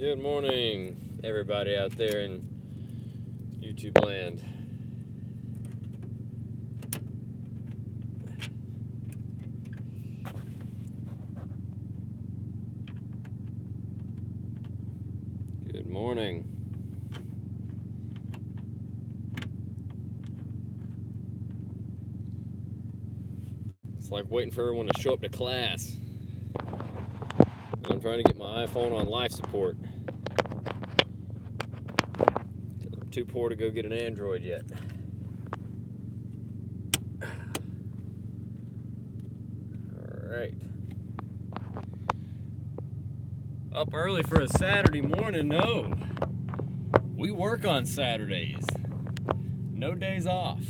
Good morning, everybody out there in YouTube land. Good morning. It's like waiting for everyone to show up to class. I'm trying to get my iPhone on life support. I'm too poor to go get an Android yet. Alright. Up early for a Saturday morning? No. We work on Saturdays. No days off.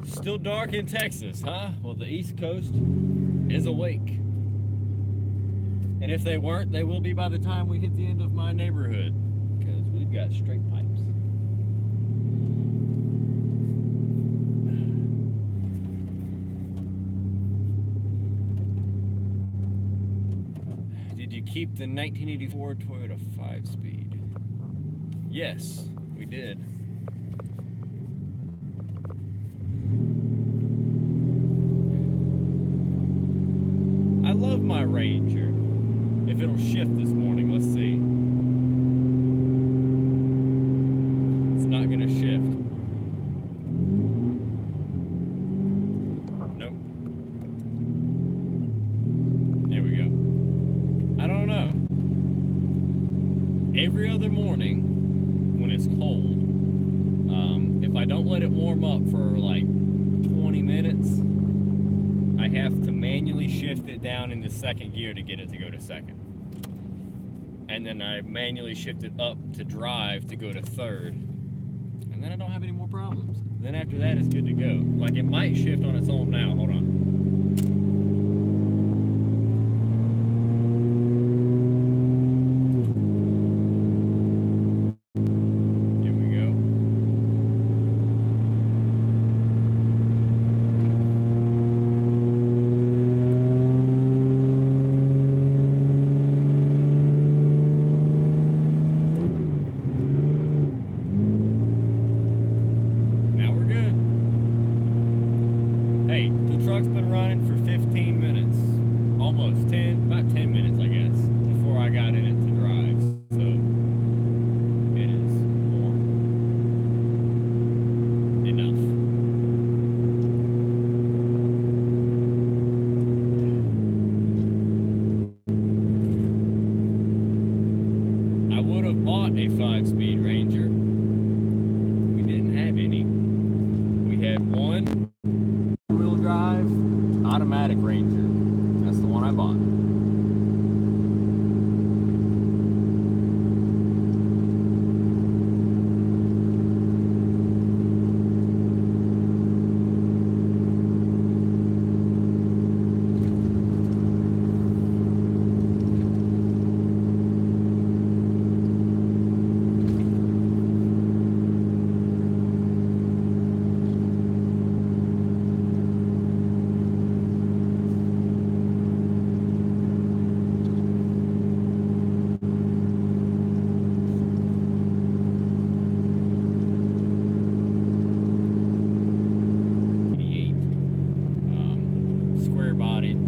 Still dark in Texas, huh? Well, the East Coast is awake. And if they weren't, they will be by the time we hit the end of my neighborhood, because we've got straight pipes. Did you keep the 1984 Toyota 5-speed? Yes, we did. I love my Ranger. If it'll shift this morning, let's see. It's not gonna shift. Nope. There we go. I don't know. Every other morning, when it's cold, if I don't let it warm up for like 20 minutes, I have to manually shift it down into second gear to get it to go to second. And then I manually shift it up to drive to go to third. And then I don't have any more problems. Then after that, it's good to go. Like, it might shift on its own now. Hold on. Truck's been running for 15 minutes, almost 10, about 10 minutes, I guess, before I got in it to drive. So it is warm enough. I would have bought a 5-speed Ranger. We didn't have any. We had one drive automatic Ranger. That's the one I bought.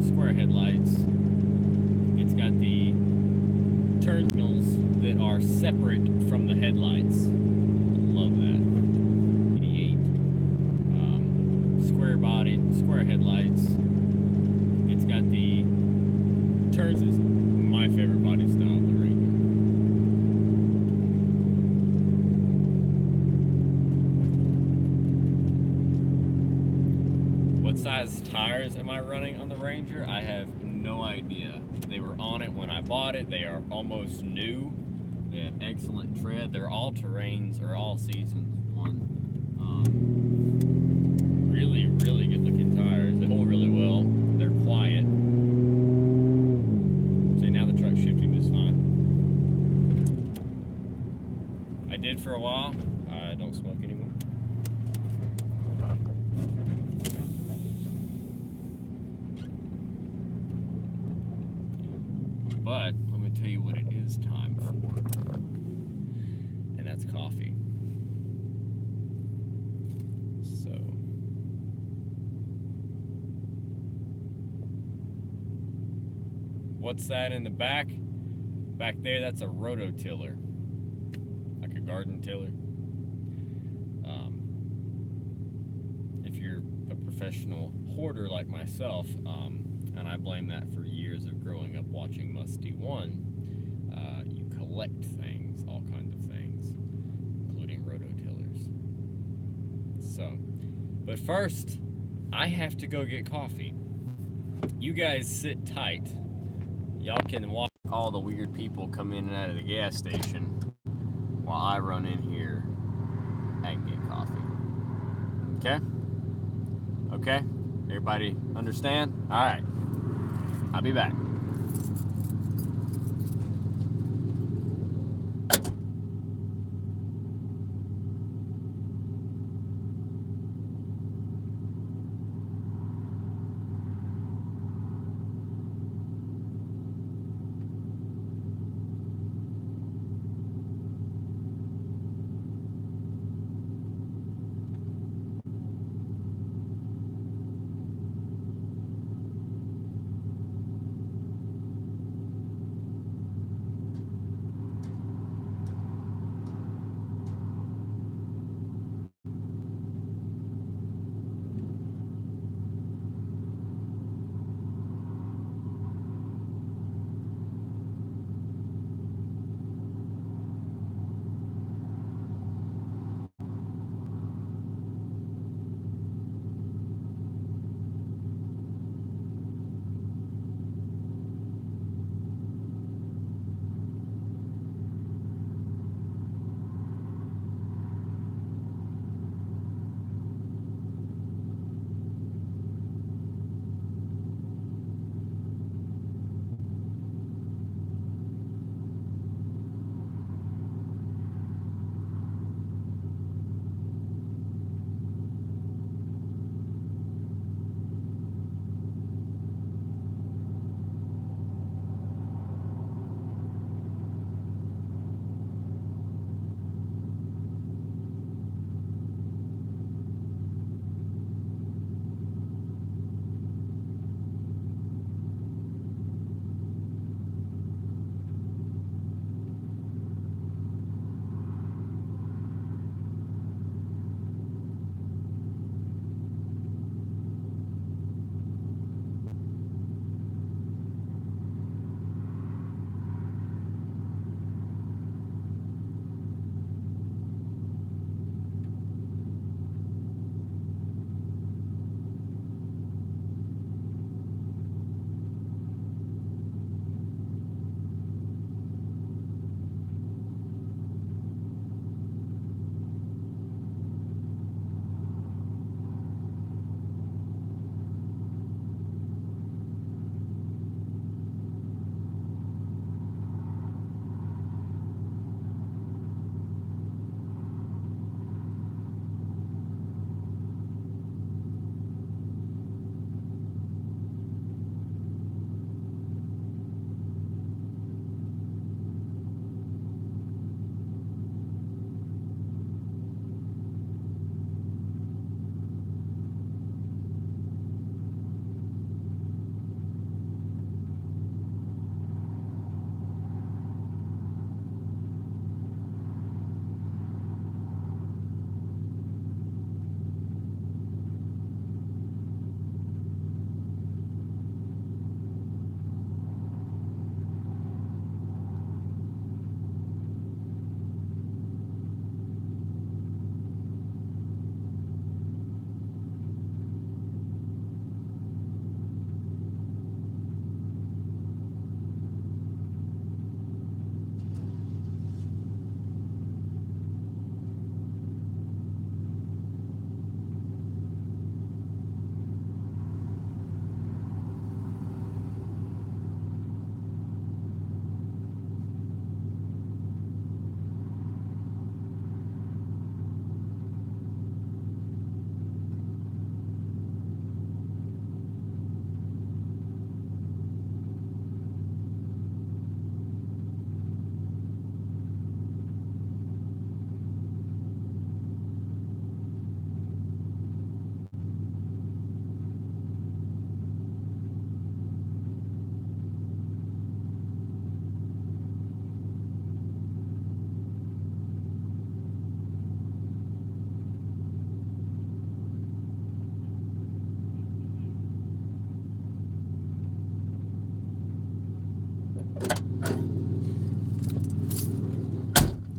Square headlights. It's got the turn signals that are separate from the headlights. Love that. 88. Square body, square headlights. It's got the turns is my favorite body style of the Ranger. What size tires am I running on the Ranger? I have no idea. They were on it when I bought it. They are almost new. They have excellent tread. They're all terrains or all seasons one. Really, really good looking tires. They hold really well. They're quiet. See, now the truck's shifting just fine. I did for a while. I don't smoke anymore. But tell you what it is time for, and that's coffee. So, what's that in the back? Back there, that's a rototiller, like a garden tiller. If you're a professional hoarder like myself, and I blame that for years of growing up watching Musty One, you collect things, all kinds of things, including rototillers. So, but first, I have to go get coffee. You guys sit tight. Y'all can watch all the weird people come in and out of the gas station while I run in here and get coffee. Okay? Okay? Everybody understand? All right. I'll be back.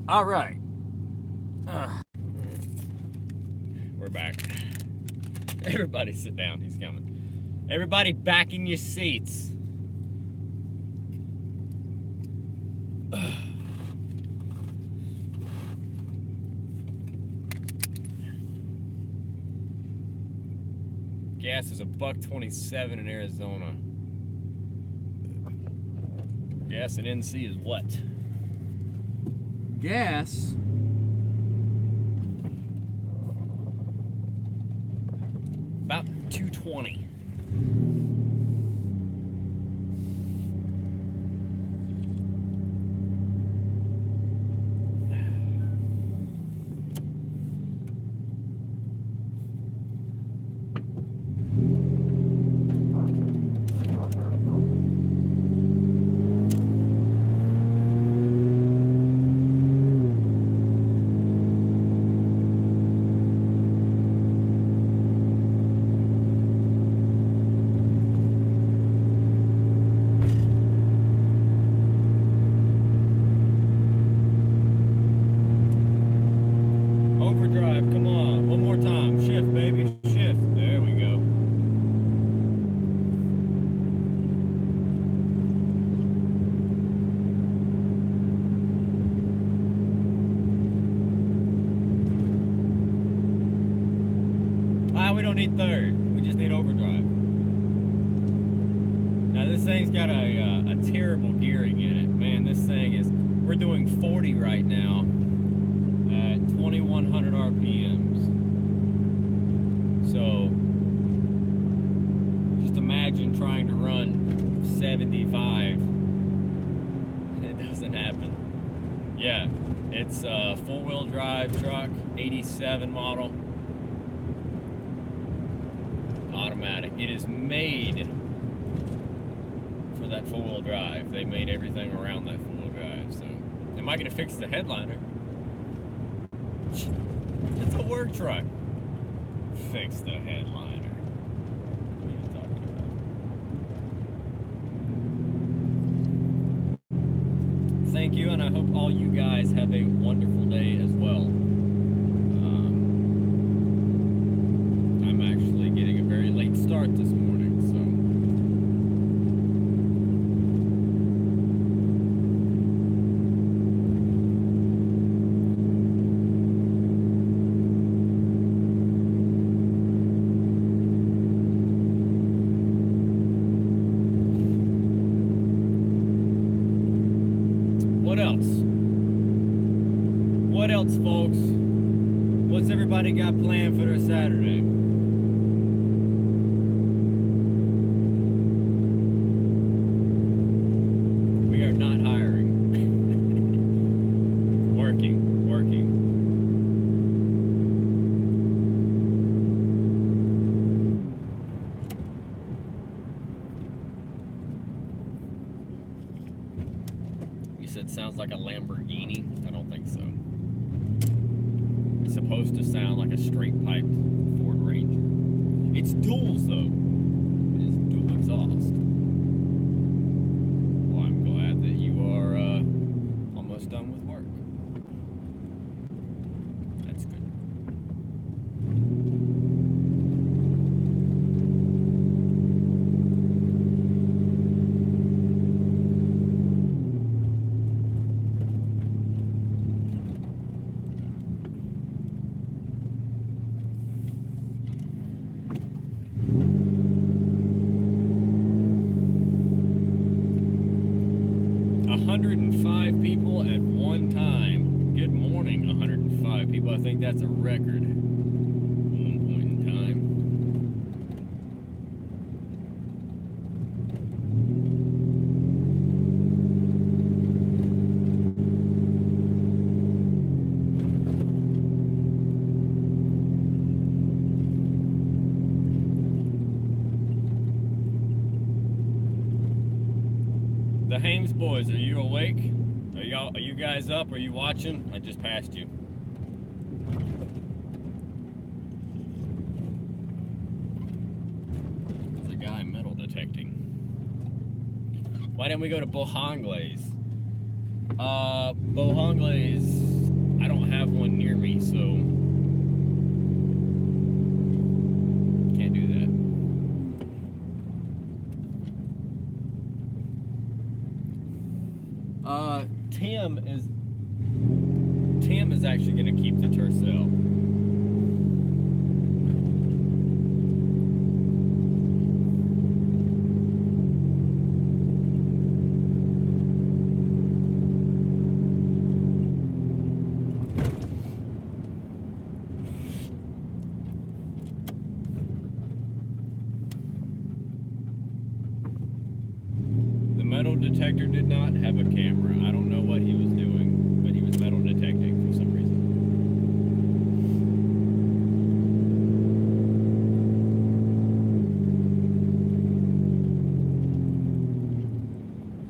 All right. We're back. Everybody sit down. He's coming. Everybody back in your seats. Gas is $1.27 in Arizona. Gas in NC is what? Gas. About $2.20. We don't need third. We just need overdrive. Now this thing's got a terrible gearing in it. Man, this thing is... We're doing 40 right now at 2,100 RPMs. So just imagine trying to run 75. It doesn't happen. Yeah, it's a four-wheel drive truck, 87 model. Automatic. It is made for that four-wheel drive. They made everything around that four-wheel drive. So, am I going to fix the headliner? It's a work truck. Fix the headliner. What are you talking about? Thank you, and I hope all you guys have a wonderful day as well. I'm actually getting a very late start this morning, so. What else? What else, folks? What's everybody got planned for their Saturday? We are not hiring. Working. You said sounds like a Lamborghini? I don't think so. It's supposed to sound like a straight piped Ford Ranger. It's duals though. It is dual exhaust. Well, I'm glad that you are almost done with work. That's good. People at one time. Good morning, 105 people. I think that's a record at one point in time. The Hames boys, are you awake? Are you guys up? Are you watching? I just passed you. There's a guy metal detecting. Why didn't we go to Bohonglays? Bohonglays I don't have one near me, so can't do that. Tim is actually going to keep the Tercel. The metal detector did not have a camera. I don't know what he was doing, but he was metal detecting for some reason.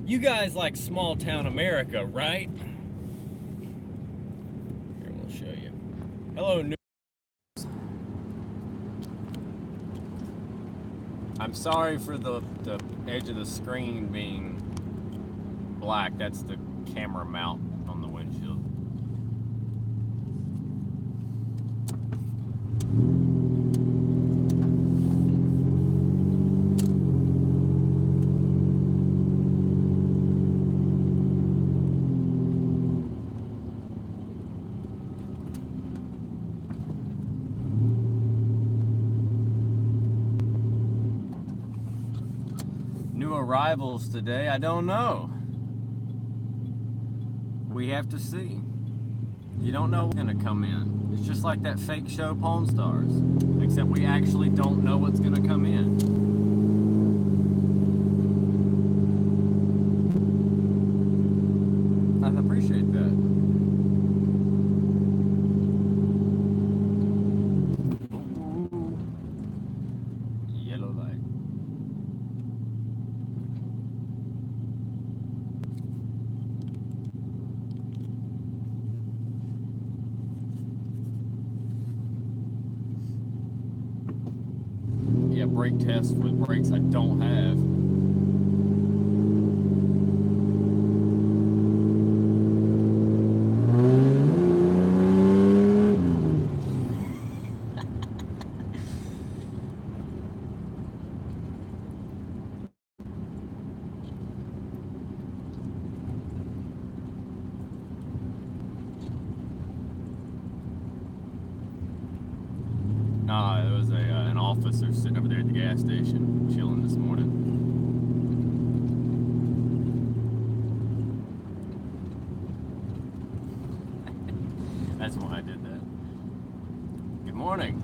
You guys like small town America, right? Here, we'll show you. Hello, New. I'm sorry for the edge of the screen being black. That's the camera mount on the windshield. New arrivals today, I don't know. We have to see. You don't know what's gonna come in. It's just like that fake show Pawn Stars, except we actually don't know what's gonna come in. I appreciate that. Ooh. Yellow light. Yeah, brake test with brakes I don't have. Nah, there was an officer sitting over there at the gas station, chilling this morning. That's why I did that. Good morning.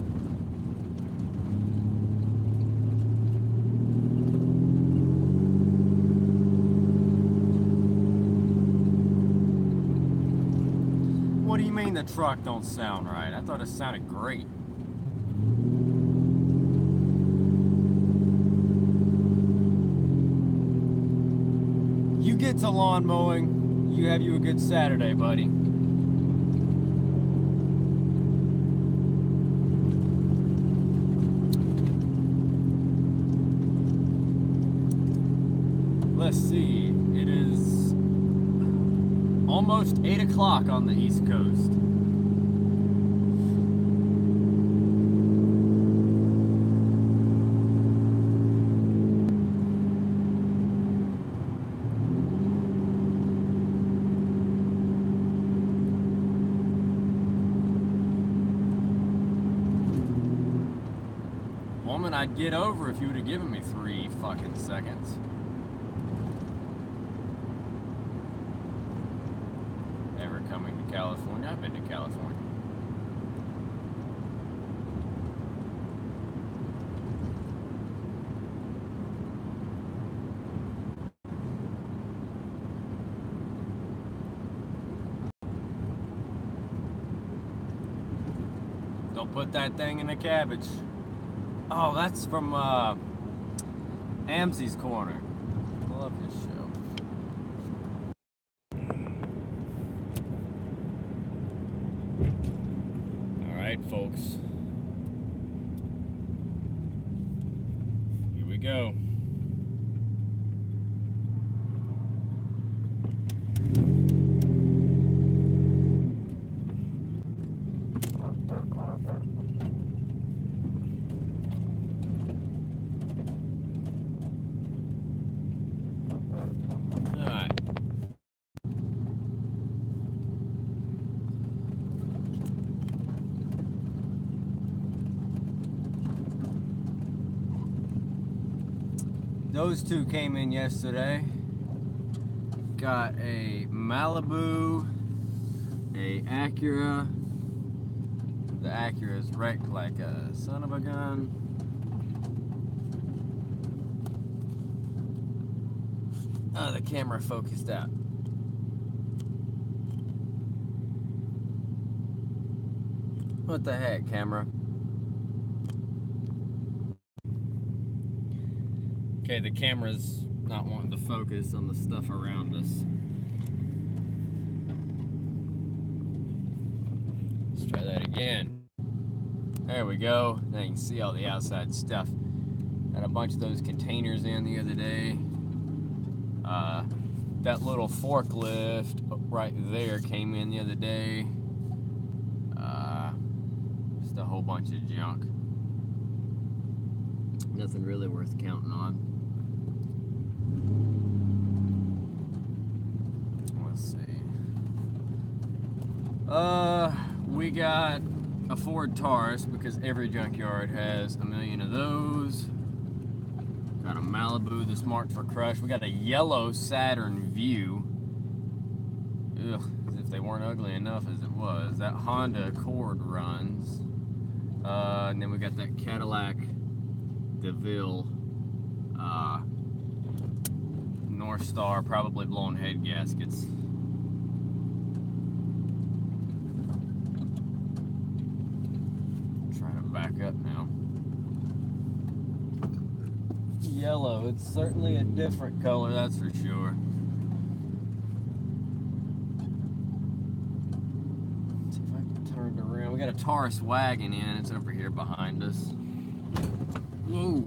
What do you mean the truck don't sound right? I thought it sounded great. You get to lawn mowing, you have you a good Saturday, buddy. Let's see, it is almost 8 o'clock on the East Coast. Woman, I'd get over if you would have given me 3 fucking seconds. Ever coming to California? I've been to California. Don't put that thing in the cabbage. Oh, that's from Amsey's Corner. I love this show. All right, folks. Here we go. Those two came in yesterday. Got a Malibu, a Acura. The Acura's wrecked like a son of a gun. Oh, the camera focused out. What the heck, camera? Okay, the camera's not wanting to focus on the stuff around us. Let's try that again. There we go. Now you can see all the outside stuff. Had a bunch of those containers in the other day. That little forklift right there came in the other day. Just a whole bunch of junk. Nothing really worth counting on. Let's see. We got a Ford Taurus because every junkyard has a million of those. Got a Malibu that's marked for crush. We got a yellow Saturn View. Ugh, as if they weren't ugly enough as it was. That Honda Accord runs. And then we got that Cadillac DeVille North Star, probably blown head gaskets. Try to back up now. Yellow, it's certainly a different color, that's for sure. Let's see if I can turn it around. We got a Taurus wagon in, it's over here behind us. Whoa.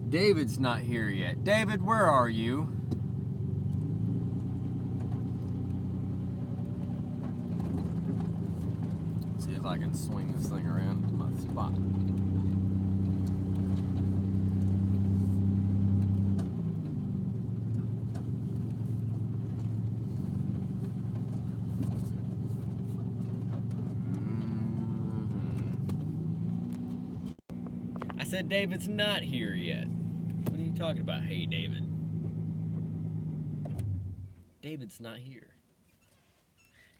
David's not here yet. David, where are you? Let's see if I can swing this thing around to my spot. I said David's not here yet. What are you talking about? Hey, David. David's not here.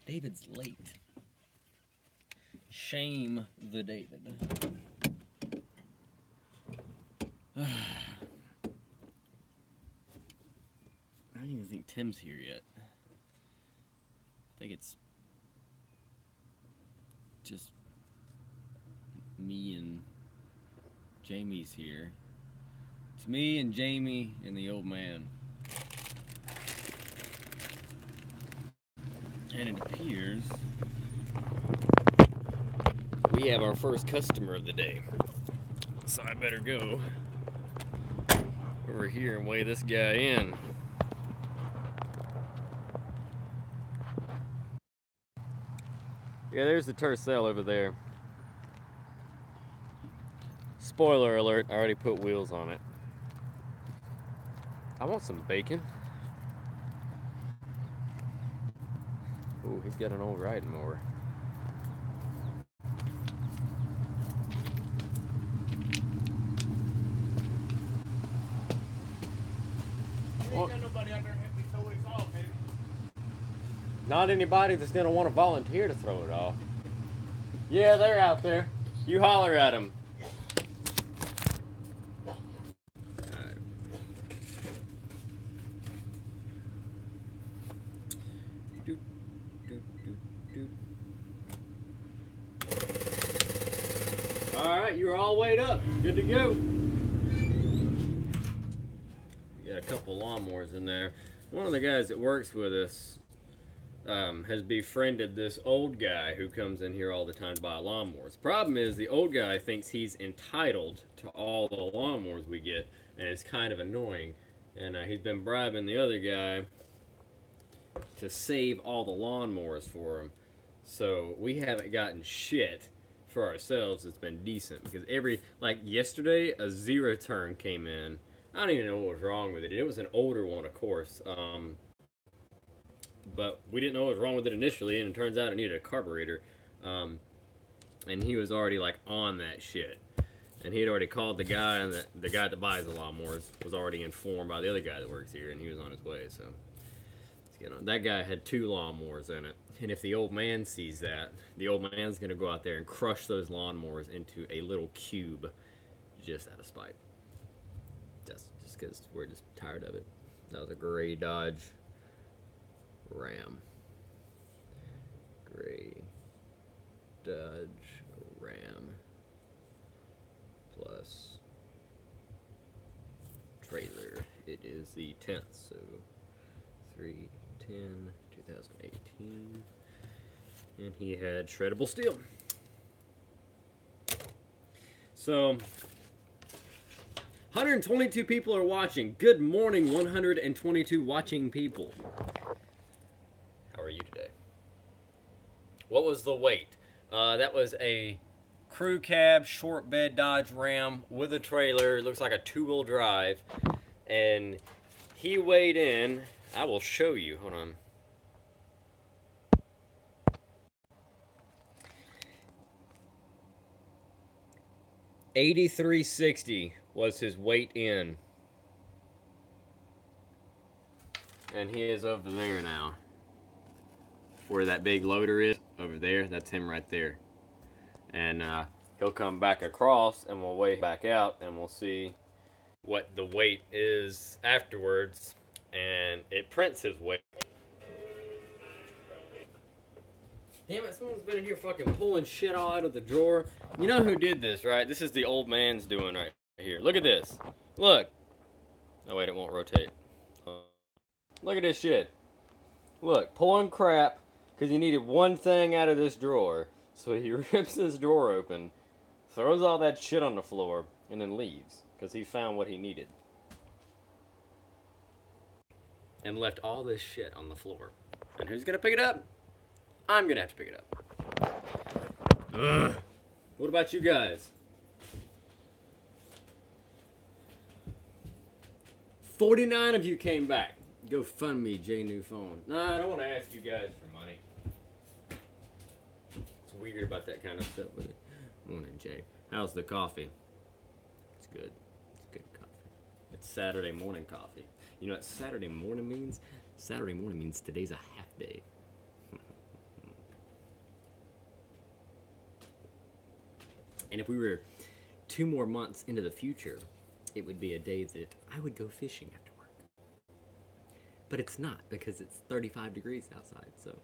David's late. Shame the David. I don't even think Tim's here yet. I think it's just me and Jamie's here. It's me and Jamie and the old man. And it appears we have our first customer of the day. So I better go over here and weigh this guy in. Yeah, there's the Tercel over there. Spoiler alert, I already put wheels on it. I want some bacon. Ooh, he's got an old riding mower. Well, ain't got nobody out there help me throw this off, baby. Not anybody that's gonna want to volunteer to throw it off. Yeah, they're out there. You holler at them. Alright, you're all weighed up. Good to go. We got a couple lawnmowers in there. One of the guys that works with us has befriended this old guy who comes in here all the time to buy lawnmowers. Problem is, the old guy thinks he's entitled to all the lawnmowers we get, and it's kind of annoying. And he's been bribing the other guy to save all the lawnmowers for him. So we haven't gotten shit for ourselves, it's been decent because like yesterday, a zero turn came in. I don't even know what was wrong with it. It was an older one, of course. But we didn't know what was wrong with it initially, and it turns out it needed a carburetor. And he was already like on that shit. And he had already called the guy, and the guy that buys the lawnmowers was already informed by the other guy that works here, and he was on his way. So, you know, that guy had 2 lawnmowers in it. And if the old man sees that, the old man's gonna go out there and crush those lawnmowers into a little cube, just out of spite. Just because we're just tired of it. That was a gray Dodge Ram. Gray Dodge Ram plus trailer. It is the 10th, so 3/10/2018, and he had shreddable steel. So 122 people are watching. Good morning, 122 watching people. How are you today? What was the weight? That was a crew cab, short bed Dodge Ram with a trailer. It looks like a 2-wheel drive. And he weighed in, I will show you, hold on. $83.60 was his weight in. And he is over there now. Where that big loader is, over there, that's him right there. And he'll come back across and we'll weigh back out and we'll see what the weight is afterwards. And it prints his weight. Damn it, someone's been in here fucking pulling shit all out of the drawer. You know who did this, right? This is the old man's doing right here. Look at this. Look. Oh wait, it won't rotate. Look at this shit. Look, pulling crap because he needed one thing out of this drawer. So he rips this drawer open, throws all that shit on the floor, and then leaves because he found what he needed. And left all this shit on the floor. And who's gonna pick it up? I'm gonna have to pick it up. Ugh. What about you guys? 49 of you came back. Go fund me, J New Phone. No, I don't want to ask you guys for money. It's weird about that kind of stuff with it. Morning, Jay. How's the coffee? It's good. It's good coffee. It's Saturday morning coffee. You know what Saturday morning means? Saturday morning means today's a half day. And if we were 2 more months into the future, it would be a day that I would go fishing after work. But it's not, because it's 35 degrees outside, so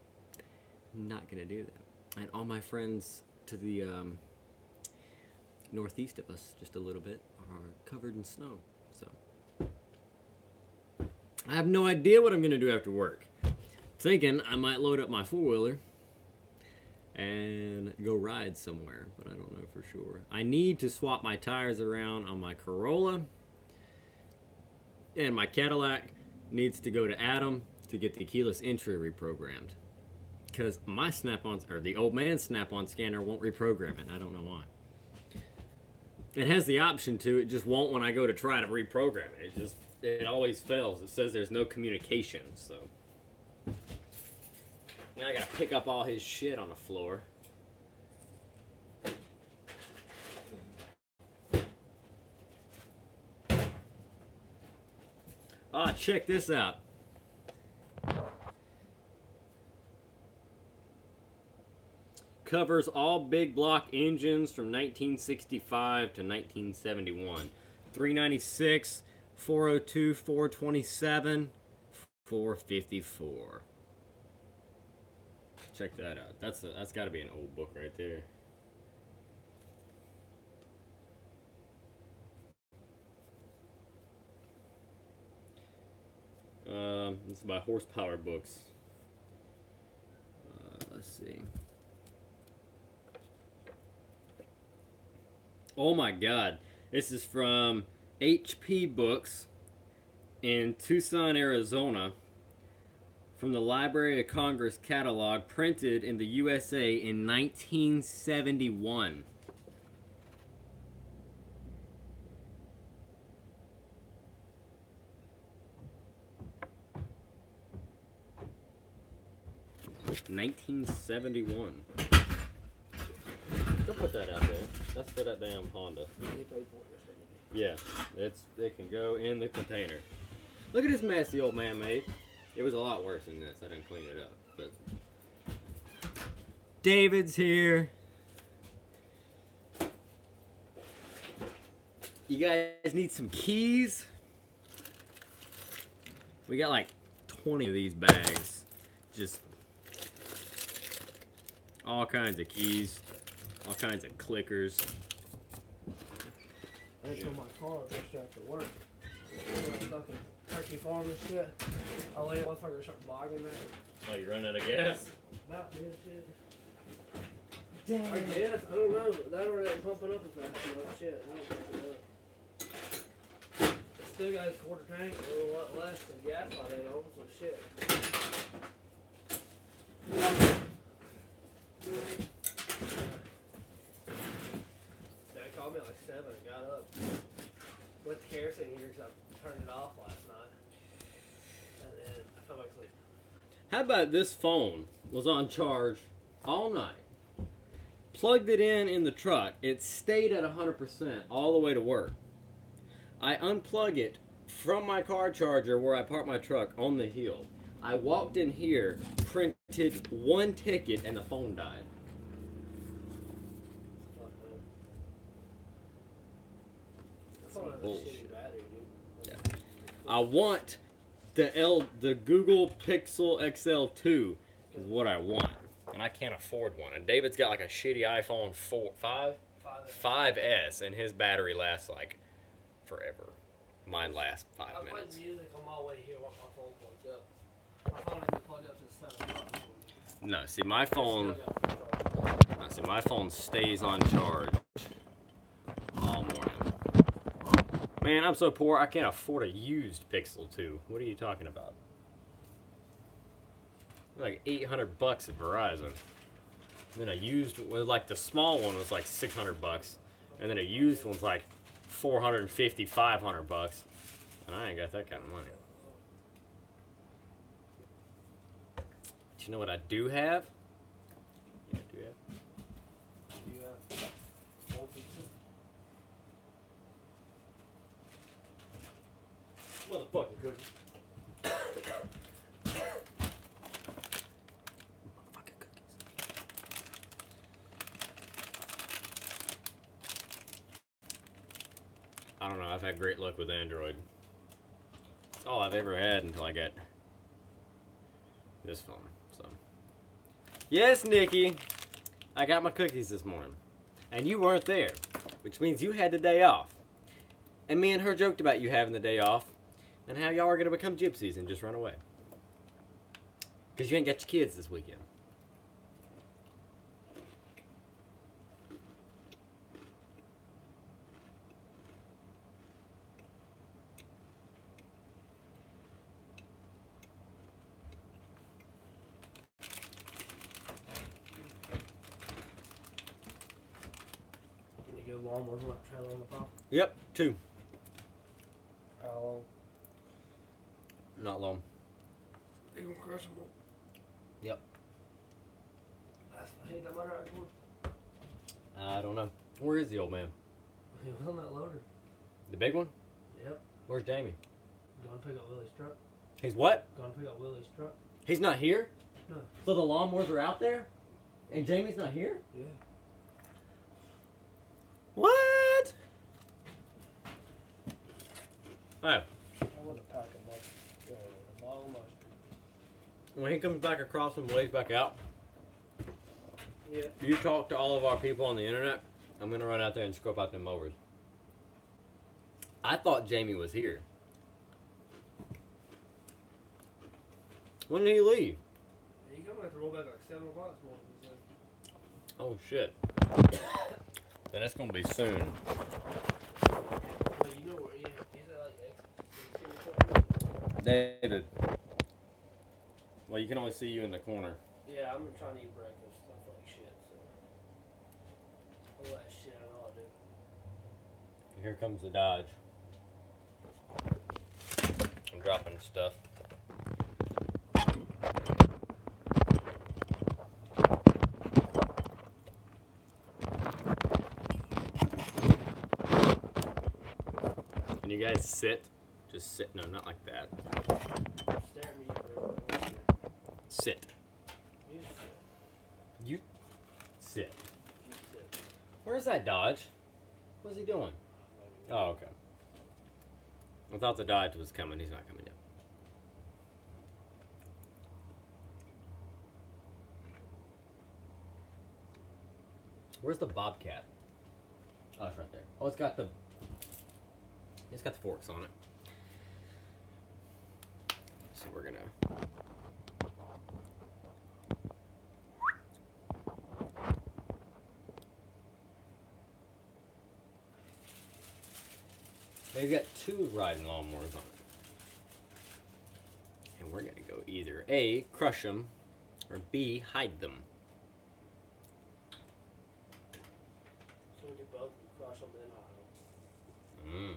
I'm not gonna do that. And all my friends to the northeast of us, just a little bit, are covered in snow, so. I have no idea what I'm gonna do after work. Thinking I might load up my 4-wheeler and go ride somewhere, but I don't know for sure. I need to swap my tires around on my Corolla, and my Cadillac needs to go to Adam to get the keyless entry reprogrammed, because my snap-on, or the old man's snap-on scanner won't reprogram it. I don't know why. It has the option to, it just won't when I go to try to reprogram it. It always fails. It says there's no communication, so. Now I gotta pick up all his shit on the floor. Ah, check this out. Covers all big block engines from 1965 to 1971. 396, 402, 427, 454. Check that out. That's got to be an old book right there. This is by Horsepower Books. Let's see. Oh my God. This is from HP Books in Tucson, Arizona. from the Library of Congress catalog printed in the USA in 1971. $1971. Don't put that out there. That's for that damn Honda. Yeah, it can go in the container. Look at this mess the old man made. It was a lot worse than this. I didn't clean it up. But David's here. You guys need some keys? We got like 20 of these bags. Just all kinds of keys, all kinds of clickers. I told my car just after work. Fucking turkey farm and shit. I lay motherfucker start bogging there. Oh, you run out of gas? About this shit. Damn. I guess, I don't know. That or that pumping up as fast enough. Shit, I don't think it does. Still got a quarter tank, a little lot less than gas I had on, so shit. They called me at like 7 and got up. Went to kerosene heater because I turned it off last night. And then I fell back asleep. How about this phone was on charge all night? Plugged it in the truck. It stayed at 100% all the way to work. I unplug it from my car charger where I park my truck on the hill. I walked in here, printed one ticket, and the phone died. Bullshit. Yeah. I want the Google Pixel XL2 is what I want, and I can't afford one. And David's got like a shitty iPhone 5S, and his battery lasts like forever. Mine lasts 5 minutes. I play music on my way here while my phone plugged up. My phone isn't plugged up since 7 o'clock. No, see my phone stays on charge all morning. Man, I'm so poor I can't afford a used Pixel 2. What are you talking about? Like $800 at Verizon. And then a used, well, like the small one was like $600, and then a used one's like $450, $500, and I ain't got that kind of money. Do you know what I do have? Yeah, I do have. Motherfucking cookies. Motherfucking cookies. I don't know, I've had great luck with Android. It's all I've ever had until I got this phone, so. Yes, Nikki, I got my cookies this morning. And you weren't there, which means you had the day off. And me and her joked about you having the day off and how y'all are going to become gypsies and just run away. Because you ain't got your kids this weekend. Can you go lawnmowers without trailer on the top? Yep, 2. How long? Not long. They gonna crush them. Yep. That's my head. That my right one. I don't know. Where is the old man? He was on that loader. The big one? Yep. Where's Jamie? Going to pick up Willie's truck. He's what? Going to pick up Willie's truck. He's not here? No. So the lawnmowers are out there? And Jamie's not here? Yeah. What? Oh. I want to pack him up. A bottle of mustard. When he comes back across and lays back out, Yeah. you talk to all of our people on the internet. I'm going to run out there and scope out them mowers. I thought Jamie was here. When did he leave? He coming have to roll back like 7 o'clock this morning. So. Oh, shit. Then it's going to be soon. Well, you know where he's at like X. David. Well, you can only see you in the corner. Yeah, I'm trying to eat breakfast. I feel like shit, so. All that shit I know I do. Here comes the Dodge. I'm dropping stuff. Can you guys sit? Just sit. No, not like that. Stare at me for Sit. You You sit. sit. Where's that Dodge? What's he doing? Oh, okay. I thought the Dodge was coming. He's not coming yet. Where's the Bobcat? Oh, it's right there. Oh, it's got the forks on it. So we're gonna. They've got two riding lawnmowers on it. And we're gonna go either A, crush them, or B, hide them. So we do both and crush them then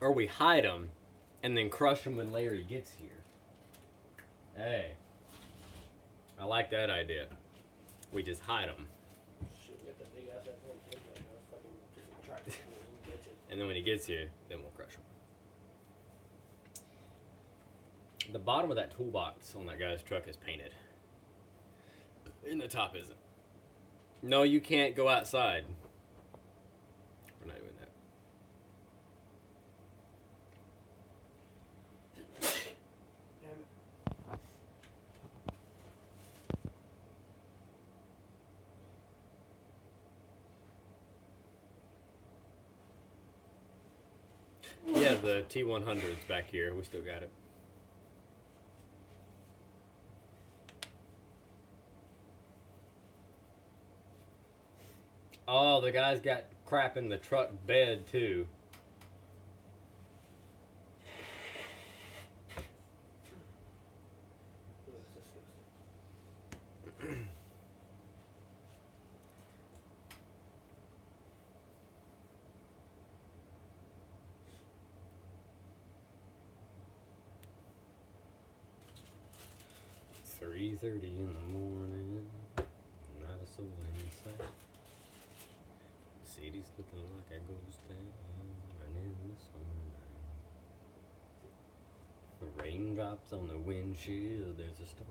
Or we hide them and then crush them when Larry gets here. Hey, I like that idea. We just hide them. Shit, we got that big ass F1 thing right now. Fucking tractor and bitch it. And then when he gets here, then we'll crush him. The bottom of that toolbox on that guy's truck is painted. And the top isn't. No, you can't go outside. We're not doing that. Damn it. Yeah, the T100's back here. We still got it. Oh, the guy's got crap in the truck bed, too. That's disgusting. It's 3:30 in the morning. Not a soul in sight. City's looking like a ghost town in the summertime. The raindrops on the windshield, there's a storm.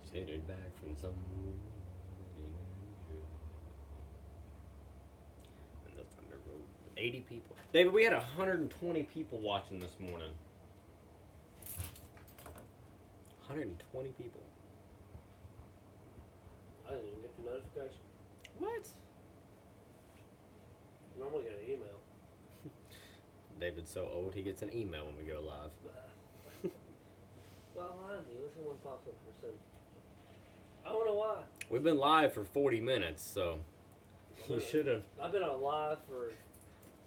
He's headed back from somewhere. And the Thunder Road. 80 people. David, we had 120 people watching this morning. 120 people. I didn't even get the notification. What? Normally get an email. David's so old, he gets an email when we go live. Well, I do. Listen one pops up for some. I don't know why. We've been live for 40 minutes, so you should have. I've been on live for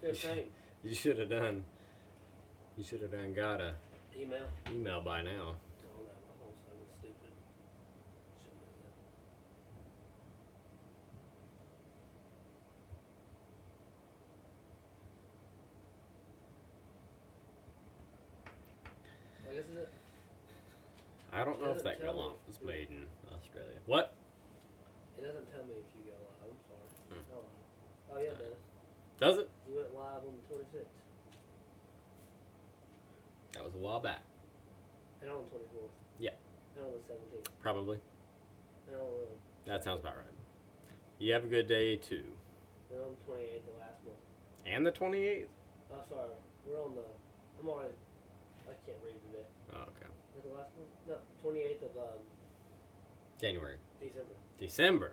15. You should have done. You should have done got a Email. email by now. Oh, no, my phone's so stupid. Shouldn't do that. I guess it's it. I don't know if that Doesn't tell gallant me. was made in Australia. What? It doesn't tell me if you go live. I'm sorry. Hmm. Oh yeah, it does. Does it? You went live on the 26th. That was a while back. And on the 24th. Yeah. And on the 17th. Probably. And on the, That sounds about right. You have a good day too. and on the 28th of last month. And the 28th? Oh, sorry. We're on the. I'm already. I can't read today. Oh, okay. Is the last one? No, 28th of January. December. December.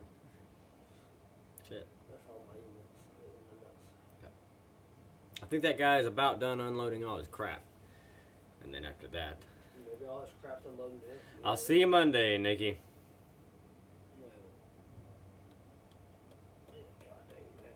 Shit. That's all my emails. My notes. I think that guy is about done unloading all his crap. And then after that, Maybe all this crap's unloading to him. I'll see you Monday, Nikki. Well, yeah, God dang it.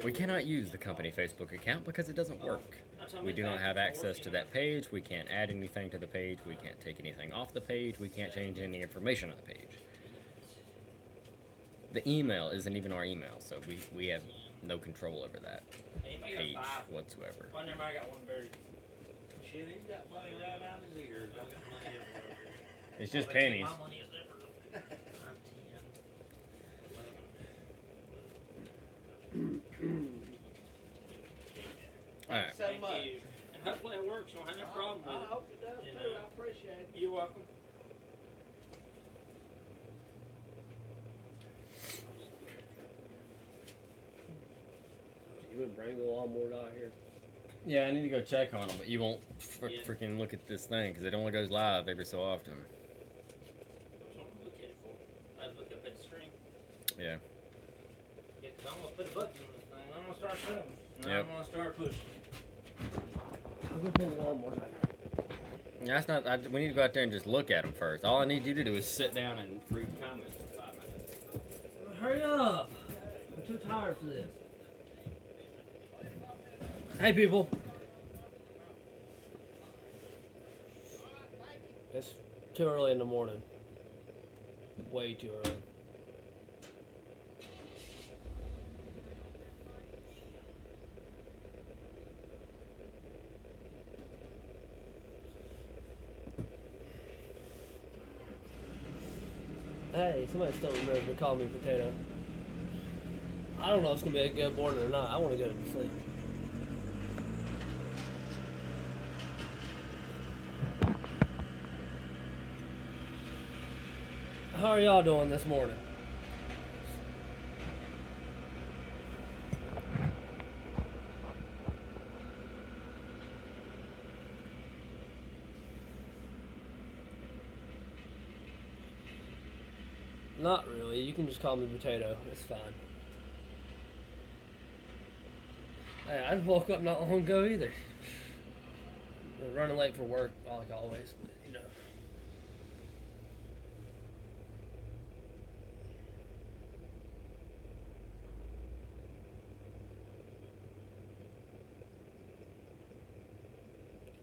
We cannot use the company Facebook account because it doesn't work. We do not have access to that page. We can't add anything to the page. We can't take anything off the page. We can't change any information on the page. The email isn't even our email, so we have no control over that page whatsoever. One of them, I got one buried. Shit, he's got money right out his ears. I got money everywhere. It's just pennies. My money is never. Alright. So much. And hopefully it works. Don't have no problem with I it. hope it does You too. know. I appreciate it. You're welcome. You would bring the lawnmower out here. Yeah, I need to go check on them, but you won't Yeah. freaking look at this thing because it only goes live every so often. Something to look at it for. I look up at the screen. Yeah. Yeah, 'cause I'm gonna put a button on this thing. I'm gonna start shoving. And Yep. I'm gonna start pushing. I'll go pull the lawnmower back. That's not. We need to go out there and just look at them first. All I need you to do is sit down and read comments for 5 minutes. Hurry up! I'm too tired for this. Hey people. It's too early in the morning. Way too early. Hey, somebody still remembers to call me Potato. I don't know if it's gonna be a good morning or not. I want to go to sleep. How are y'all doing this morning? Not really. You can just call me Potato. It's fine. Hey, I just woke up not long ago either. I'm running late for work, like always. But, you know.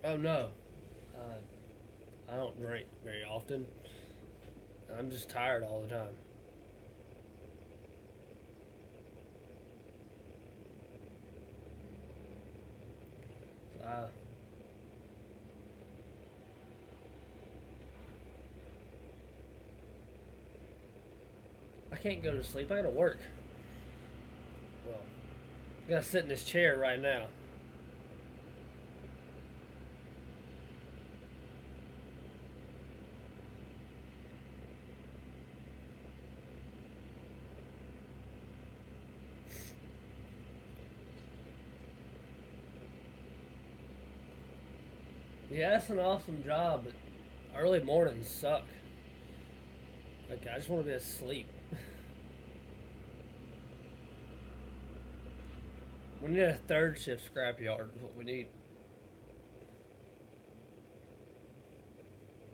Oh no. I don't drink very often. I'm just tired all the time. I can't go to sleep. I gotta work. Well, I gotta sit in this chair right now. Yeah, it's an awesome job, but early mornings suck. Like, I just want to be asleep. We need a third shift scrapyard, is what we need.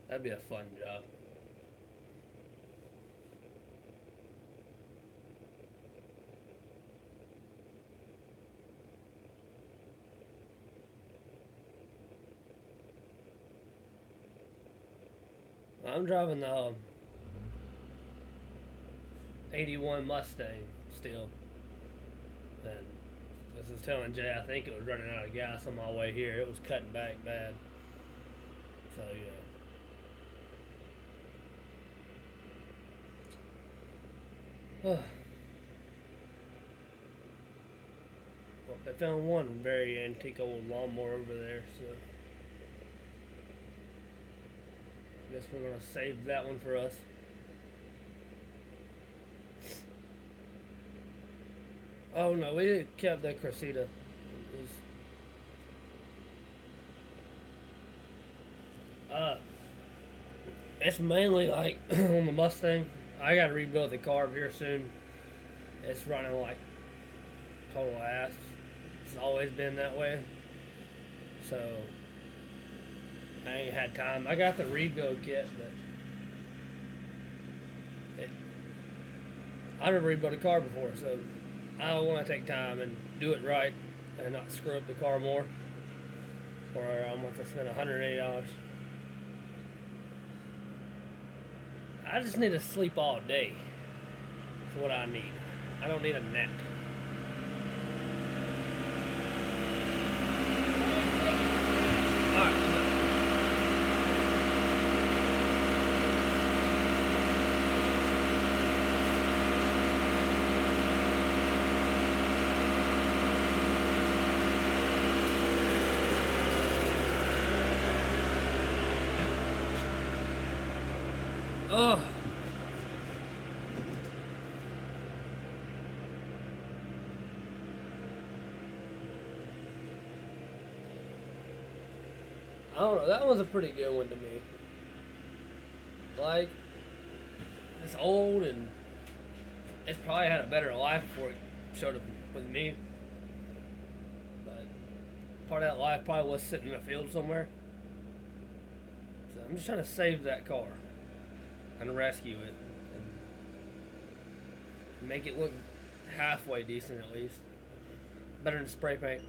That'd be a fun job. I'm driving the 81 Mustang still. And as I was telling Jay, I think it was running out of gas on my way here. It was cutting back bad. So, yeah. Well, I found one very antique old lawnmower over there, so guess we're gonna save that one for us. Oh no, we kept the Cressida. It's mainly like on the Mustang. I gotta rebuild the carb here soon. It's running like total ass. It's always been that way. So I ain't had time. I got the rebuild kit, but I never rebuilt a car before, so I want to take time and do it right and not screw up the car more. Or I'm going to spend $180. I just need to sleep all day. That's what I need. I don't need a nap. Alright. Oh. I don't know. That was a pretty good one to me. Like, it's old and it's probably had a better life before it showed up with me. But part of that life probably was sitting in a field somewhere. So I'm just trying to save that car and rescue it and make it look halfway decent at least. Better than spray paint.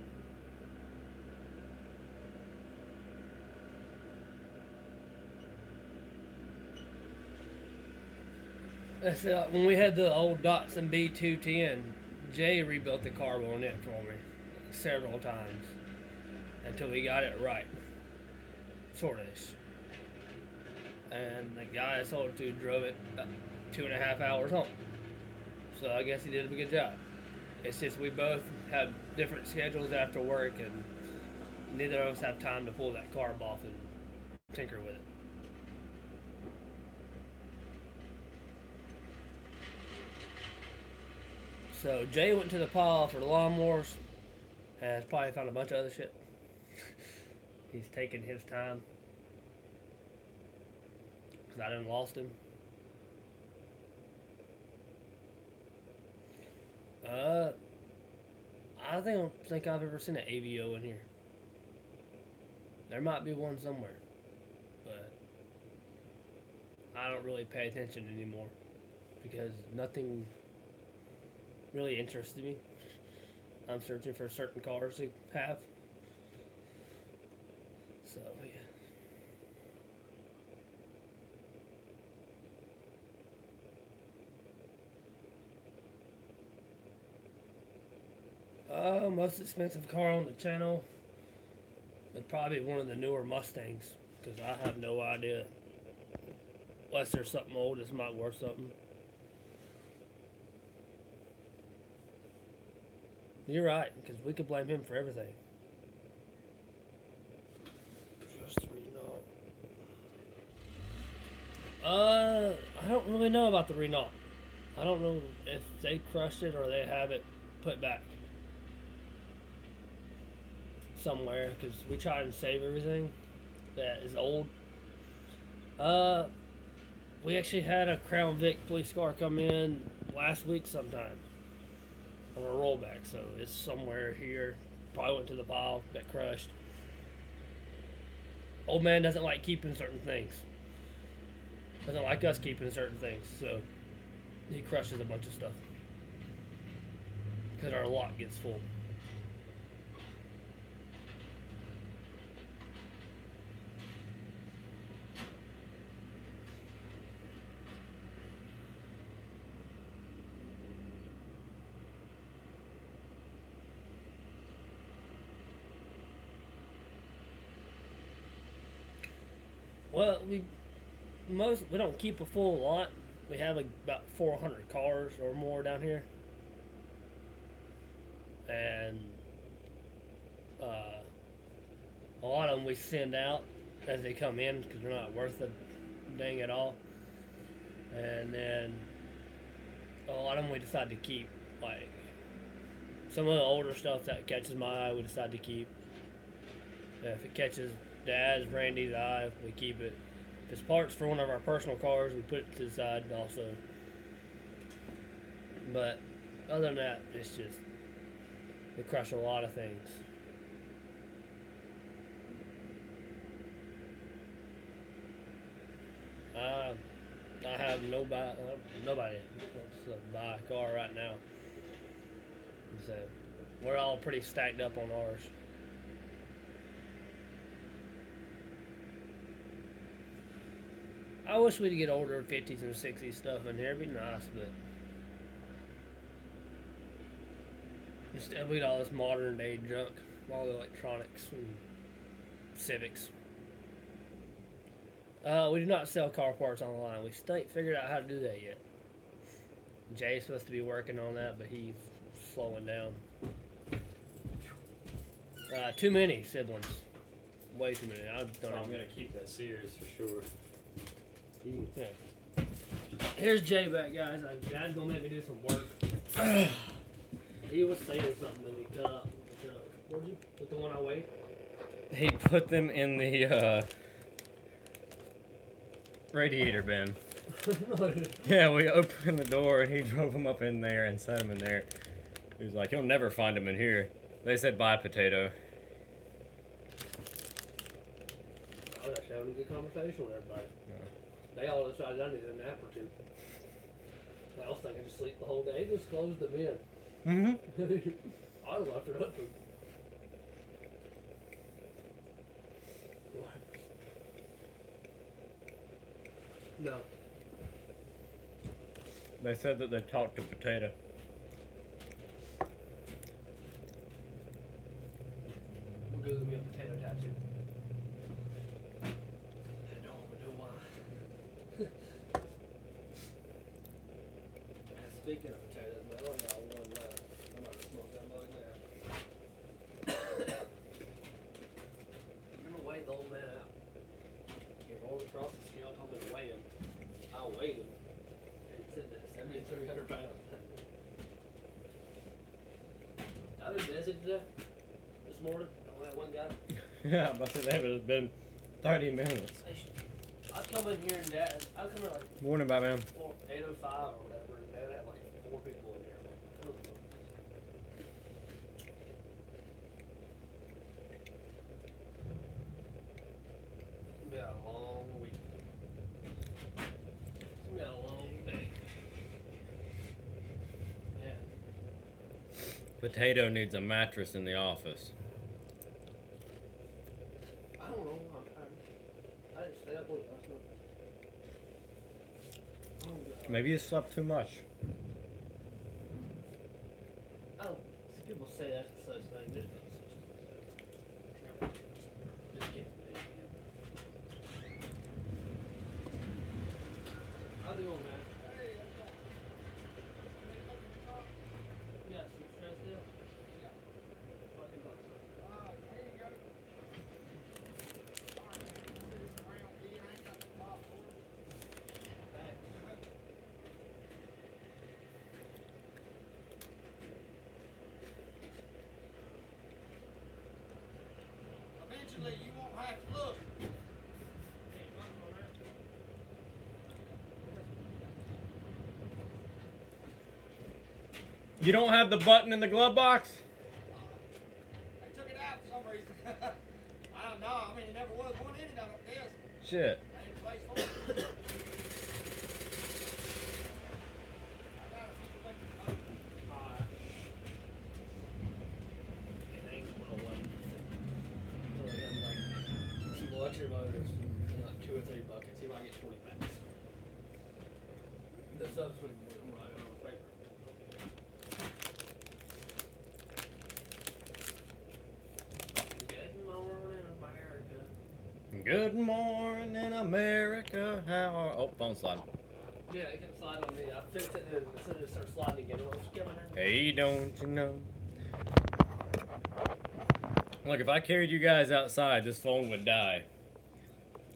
When we had the old Datsun B210, Jay rebuilt the carb on it for me several times until he got it right, sort-ish. And the guy I sold it to drove it about 2.5 hours home. So I guess he did a good job. It's just we both have different schedules after work, and neither of us have time to pull that carb off and tinker with it. So Jay went to the pile for the lawnmowers and has probably found a bunch of other shit. He's taking his time because I done lost him. I don't think I've ever seen an AVO in here. There might be one somewhere, but I don't really pay attention anymore because nothing really interested me. I'm searching for certain cars to have. So yeah. Most expensive car on the channel would probably be one of the newer Mustangs because I have no idea. Unless there's something old that's not worth something. You're right, because we could blame him for everything. Just re-knock. I don't really know about the re-knock. I don't know if they crushed it or they have it put back somewhere, because we try and save everything that is old. We actually had a Crown Vic police car come in last week sometime on a rollback, so it's somewhere here. Probably went to the pile, got crushed. Old man doesn't like keeping certain things. Doesn't like us keeping certain things, so he crushes a bunch of stuff because our lot gets full. Well, we don't keep a full lot. We have about 400 cars or more down here, and a lot of them we send out as they come in because they're not worth a dang at all. And then a lot of them we decide to keep. Like some of the older stuff that catches my eye, we decide to keep. If it catches Dad's, Randy's eye, we keep it. If it's parts for one of our personal cars, we put it to the side also. But other than that, it's just we crush a lot of things. I have nobody wants to buy a car right now. So we're all pretty stacked up on ours. I wish we'd get older 50s and 60s stuff in here. It'd be nice, but instead we got all this modern day junk, all the electronics and Civics. We do not sell car parts online. We still ain't figured out how to do that yet. Jay's supposed to be working on that, but he's slowing down. Too many siblings. Way too many. I don't I'm know. gonna keep that serious for sure. Yeah. Here's Jay back, guys. Dad's gonna make me do some work. He was saying something that we cut up. Where'd you put the one I weighed? He put them in the radiator bin. Yeah, we opened the door and he drove them up in there and set them in there. He was like, "You'll never find them in here." They said, "Bye, potato." I was actually having a good conversation with everybody. Yeah. They all decided I needed a nap or two. I was thinking to sleep the whole day. Just closed the bin. Mm-hmm. I left it open. No. They said that they talked to potato. We'll do me a potato tattoo. I don't know why. Speaking of potatoes, man, I only got one left. I'm about to smoke that mug now. I'm gonna weigh the old man out. He rolled across the scale, told me to weigh him. I weighed him. And it said that 7,300 pounds. I've been busy today. This morning, I only had one guy. Yeah, but that would have been 30 minutes. I come in here and Dad, I come in like Morning, Batman. 8:05 or whatever, and Dad had like 4 people in there. I'm like, it's been a long week. It's been a long day. Yeah. Potato needs a mattress in the office. I don't know. I didn't stay up late last night. Oh, God. Maybe you slept too much. Oh, people say that's such thing. Just kidding. How's it going, man? You got some stress there? Fucking bucks. Eventually, you won't have to look. You don't have the button in the glove box? They took it out for some reason. I don't know. I mean, there never was one in it up there. Shit. Ain't a place for it. I got a few electric motors. Electric motors, like 2 or 3 buckets. He might get 20 packs. The subs would come right on the paper. Good morning, America. Good morning, America. How are... Oh, phone slide. Yeah, it can slide on me. I fixed it and as soon as it starts sliding again, it won't come in. Hey, don't you know? Look, if I carried you guys outside, this phone would die.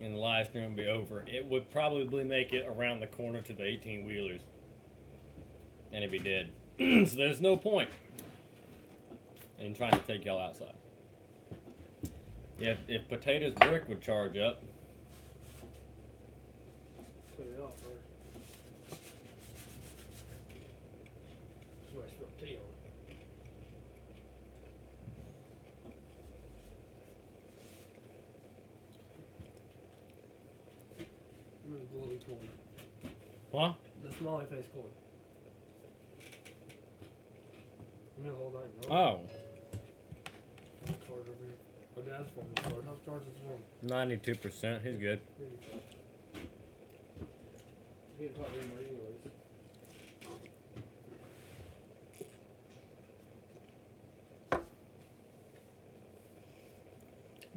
And the live stream would be over. It would probably make it around the corner to the 18-wheelers. And it'd be dead. So there's no point in trying to take y'all outside. If Potato's brick would charge up. Put it off first. That's where I spilled tea on. Where's the glowy corn? Huh? The smiley face corn. No, hold on. No. Oh, Charge over here. Oh, dad's phone. Charge. How's charge this phone? 92%. He's good. He didn't talk anymore anyways.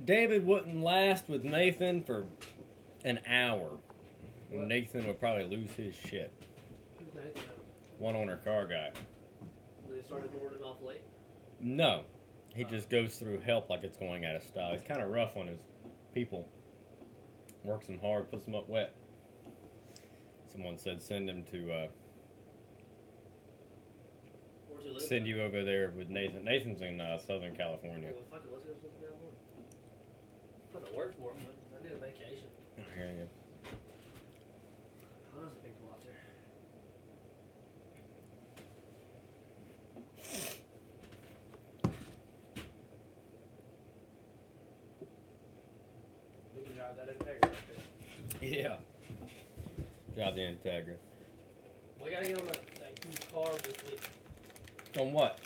David wouldn't last with Nathan for an hour. What? Nathan would probably lose his shit. Who's Nathan? One owner car guy. They started boarding off late. No, he just goes through help like it's going out of style. He's kind of rough on his people. Works them hard, puts them up wet. Someone said send him to Where's he live? send you over there with Nathan. Nathan's in Southern California. Well, fuck it, let's go something down one. Put the work for him, but I need a vacation. I hear you. Oh, there's a big plot there. We can drive that Integra right there. Yeah. Drive the Integra. We gotta get on that used car this week. On what?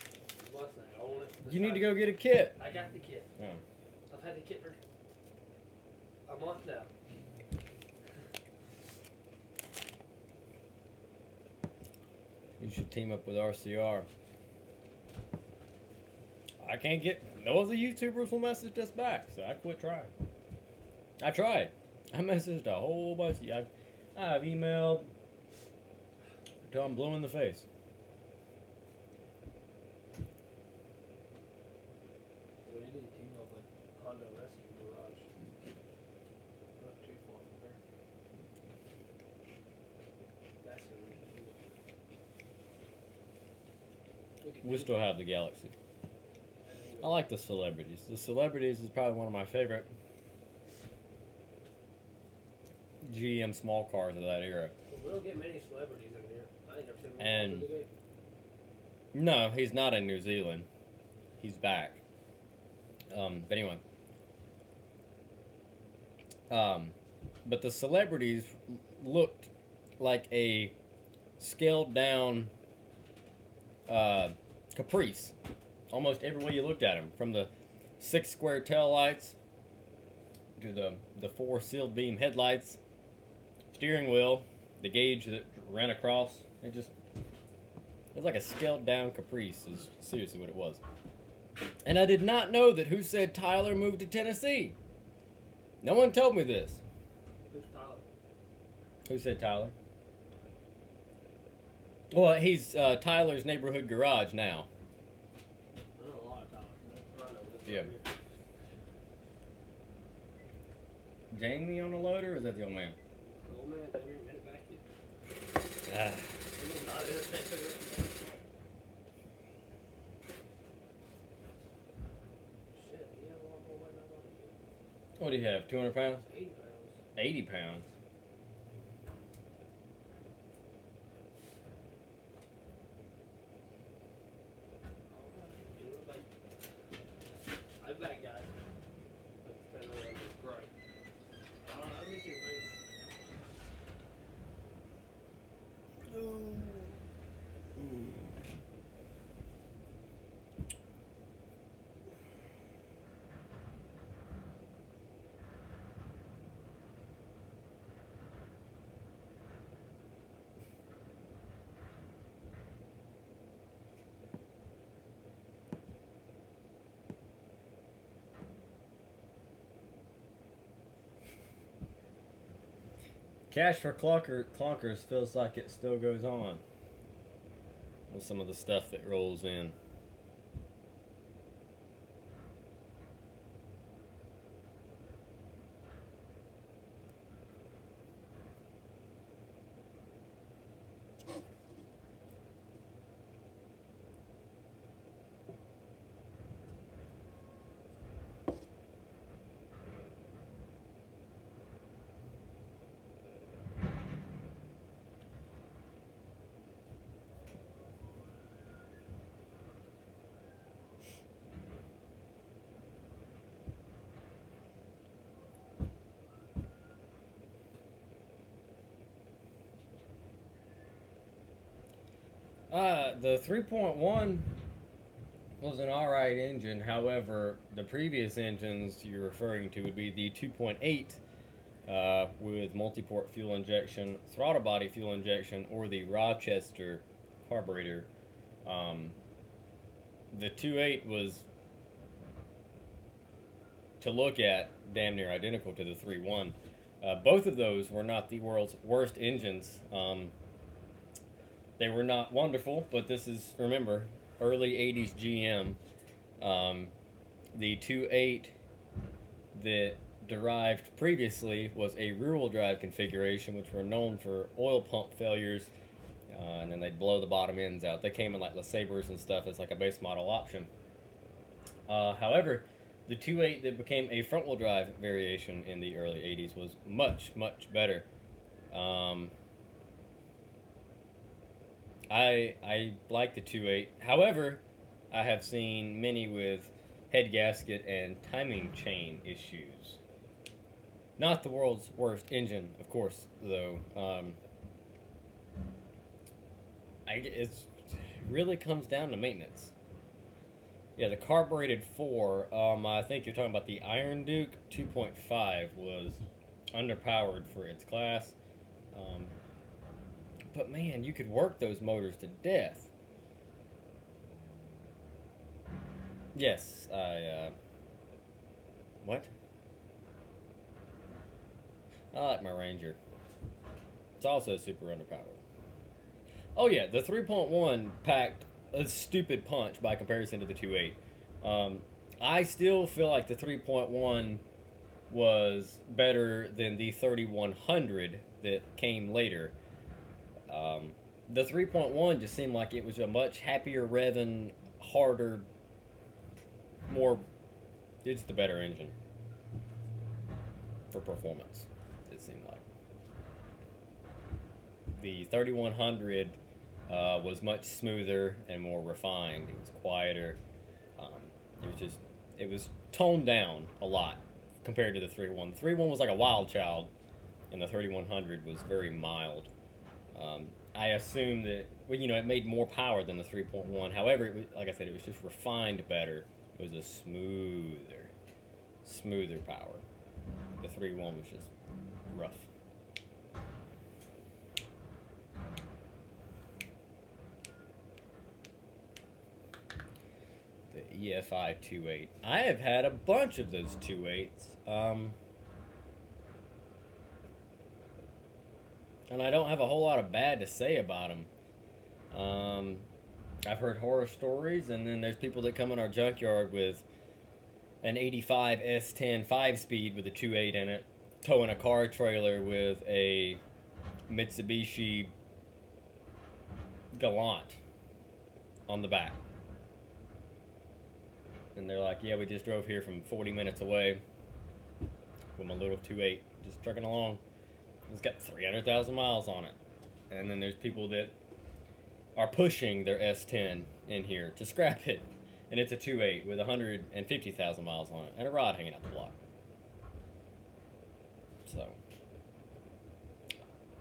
What's that? I want it. You need to go get a kit. I got the kit. Oh. I've had the kit for a month now. You should team up with RCR. I can't get no other YouTubers will message us back, so I quit trying. I tried. I messaged a whole bunch. I've emailed until I'm blue in the face. We need to team up with Honda Rescue Garage. Not too far from there. That's who we can do it. We still have the Galaxy. I like the Celebrities. The Celebrities is probably one of my favorite GM small cars of that era. Well, we don't get many celebrities in here. I ain't never seen one. And- Do they? No, he's not in New Zealand. He's back. But anyway. But the Celebrities looked like a scaled down Caprice. Almost every way you looked at him. From the 6 square tail lights to the 4 sealed beam headlights, steering wheel, the gauge that ran across. It was like a scaled down Caprice is seriously what it was. And I did not know that Who Said Tyler moved to Tennessee. No one told me this. Who's Tyler? Who said Tyler? Well, he's Tyler's neighborhood garage now. I know a lot of Tyler. I know this Yeah. right here. Jamie on the loader, or is that the old man? Old man, they didn't get it back yet. Ah. He was not in a state figure. Shit, he had a lot more weight than I thought he did. What do you have? 200 pounds? 80 pounds. 80 pounds. I've got a guy. That's kind of like this gray. I don't know. Let me see if Cash for Clunkers feels like it still goes on with some of the stuff that rolls in. The 3.1 was an alright engine. However, the previous engines you're referring to would be the 2.8 with multi-port fuel injection, throttle body fuel injection, or the Rochester carburetor. The 2.8 was, to look at, damn near identical to the 3.1. Both of those were not the world's worst engines. They were not wonderful, but this is, remember, early 80s GM. The 2.8 that derived previously was a rear-wheel drive configuration, which were known for oil pump failures, and then they'd blow the bottom ends out. They came in like LeSabres and stuff as like a base model option. However, the 2.8 that became a front-wheel drive variation in the early 80s was much, much better. I like the 2.8. However, I have seen many with head gasket and timing chain issues. Not the world's worst engine, of course, though. It really comes down to maintenance. Yeah, the carbureted 4, I think you're talking about the Iron Duke 2.5 was underpowered for its class. But man, you could work those motors to death. Yes, what? I like my Ranger. It's also super underpowered. Oh yeah, the 3.1 packed a stupid punch by comparison to the 2.8. I still feel like the 3.1 was better than the 3100 that came later. The 3.1 just seemed like it was a much happier revving, harder, more... It's the better engine for performance, it seemed like. The 3100 was much smoother and more refined. It was quieter. It was toned down a lot compared to the 3.1. The 3.1 was like a wild child, and the 3100 was very mild. I assume that, well, you know, it made more power than the 3.1. However, it was, like I said, it was just refined better. It was a smoother power. The 3.1 was just rough. The EFI 2.8. I have had a bunch of those 2.8s. And I don't have a whole lot of bad to say about them. I've heard horror stories, and then there's people that come in our junkyard with an 85 S10 5-speed with a 2.8 in it, towing a car trailer with a Mitsubishi Galant on the back. And they're like, yeah, we just drove here from 40 minutes away with my little 2.8, just trucking along. It's got 300,000 miles on it. And then there's people that are pushing their S10 in here to scrap it. And it's a 2.8 with 150,000 miles on it and a rod hanging out the block. So,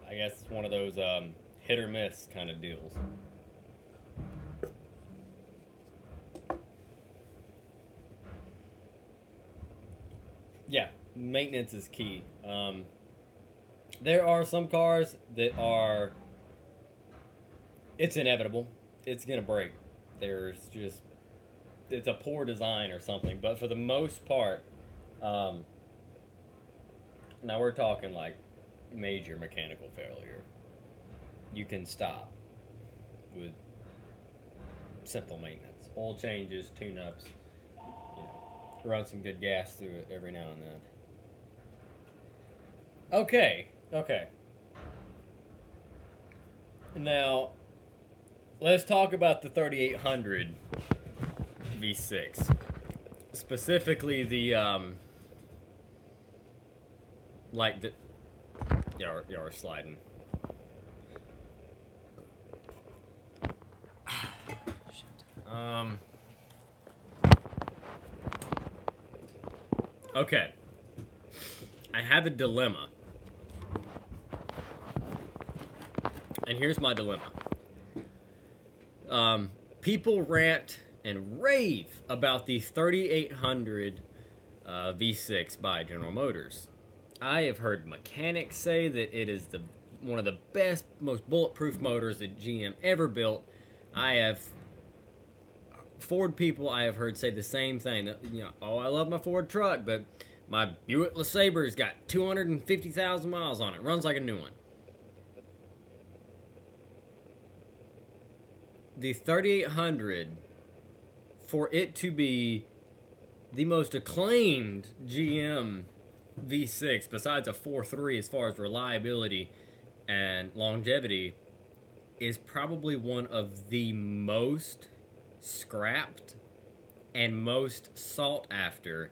I guess it's one of those hit or miss kind of deals. Yeah, maintenance is key. There are some cars that are, it's inevitable. It's going to break. There's just, it's a poor design or something. But for the most part, now we're talking like major mechanical failure. You can stop with simple maintenance. Oil changes, tune-ups, you know, run some good gas through it every now and then. Okay. Now, let's talk about the 3800 V6. Specifically the, like the, y'all are sliding. Okay. I have a dilemma. And here's my dilemma. People rant and rave about the 3800 V6 by General Motors. I have heard mechanics say that it is one of the best, most bulletproof motors that GM ever built. I have Ford people I have heard say the same thing. That, you know, oh, I love my Ford truck, but my Buick LeSaber's got 250,000 miles on it. Runs like a new one. The 3800, for it to be the most acclaimed GM V6 besides a 4.3 as far as reliability and longevity, is probably one of the most scrapped and most sought after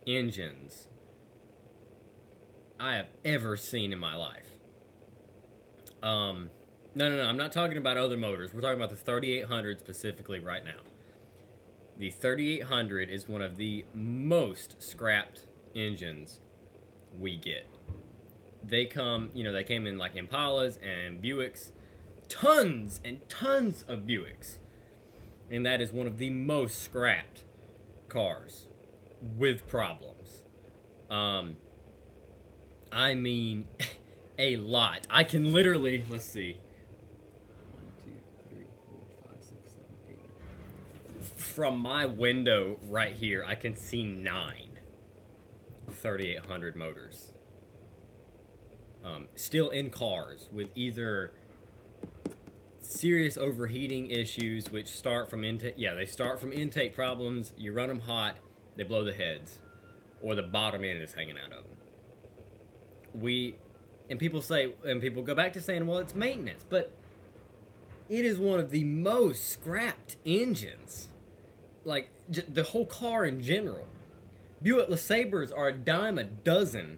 engines I have ever seen in my life. No, I'm not talking about other motors. We're talking about the 3800 specifically right now. The 3800 is one of the most scrapped engines we get. They come, you know, they came in like Impalas and Buicks, tons and tons of Buicks. And that is one of the most scrapped cars with problems. I mean, a lot. I can literally, let's see. 1, 2, 3, 4, 5, 6, 7, 8. From my window right here, I can see 9 3800 motors. Still in cars with either serious overheating issues, which start from intake. Yeah, they start from intake problems. You run them hot, they blow the heads, or the bottom end is hanging out of them. And people say, and people go back to saying, well, it's maintenance, but it is one of the most scrapped engines. Like, the whole car in general. Buick LeSabres are a dime a dozen,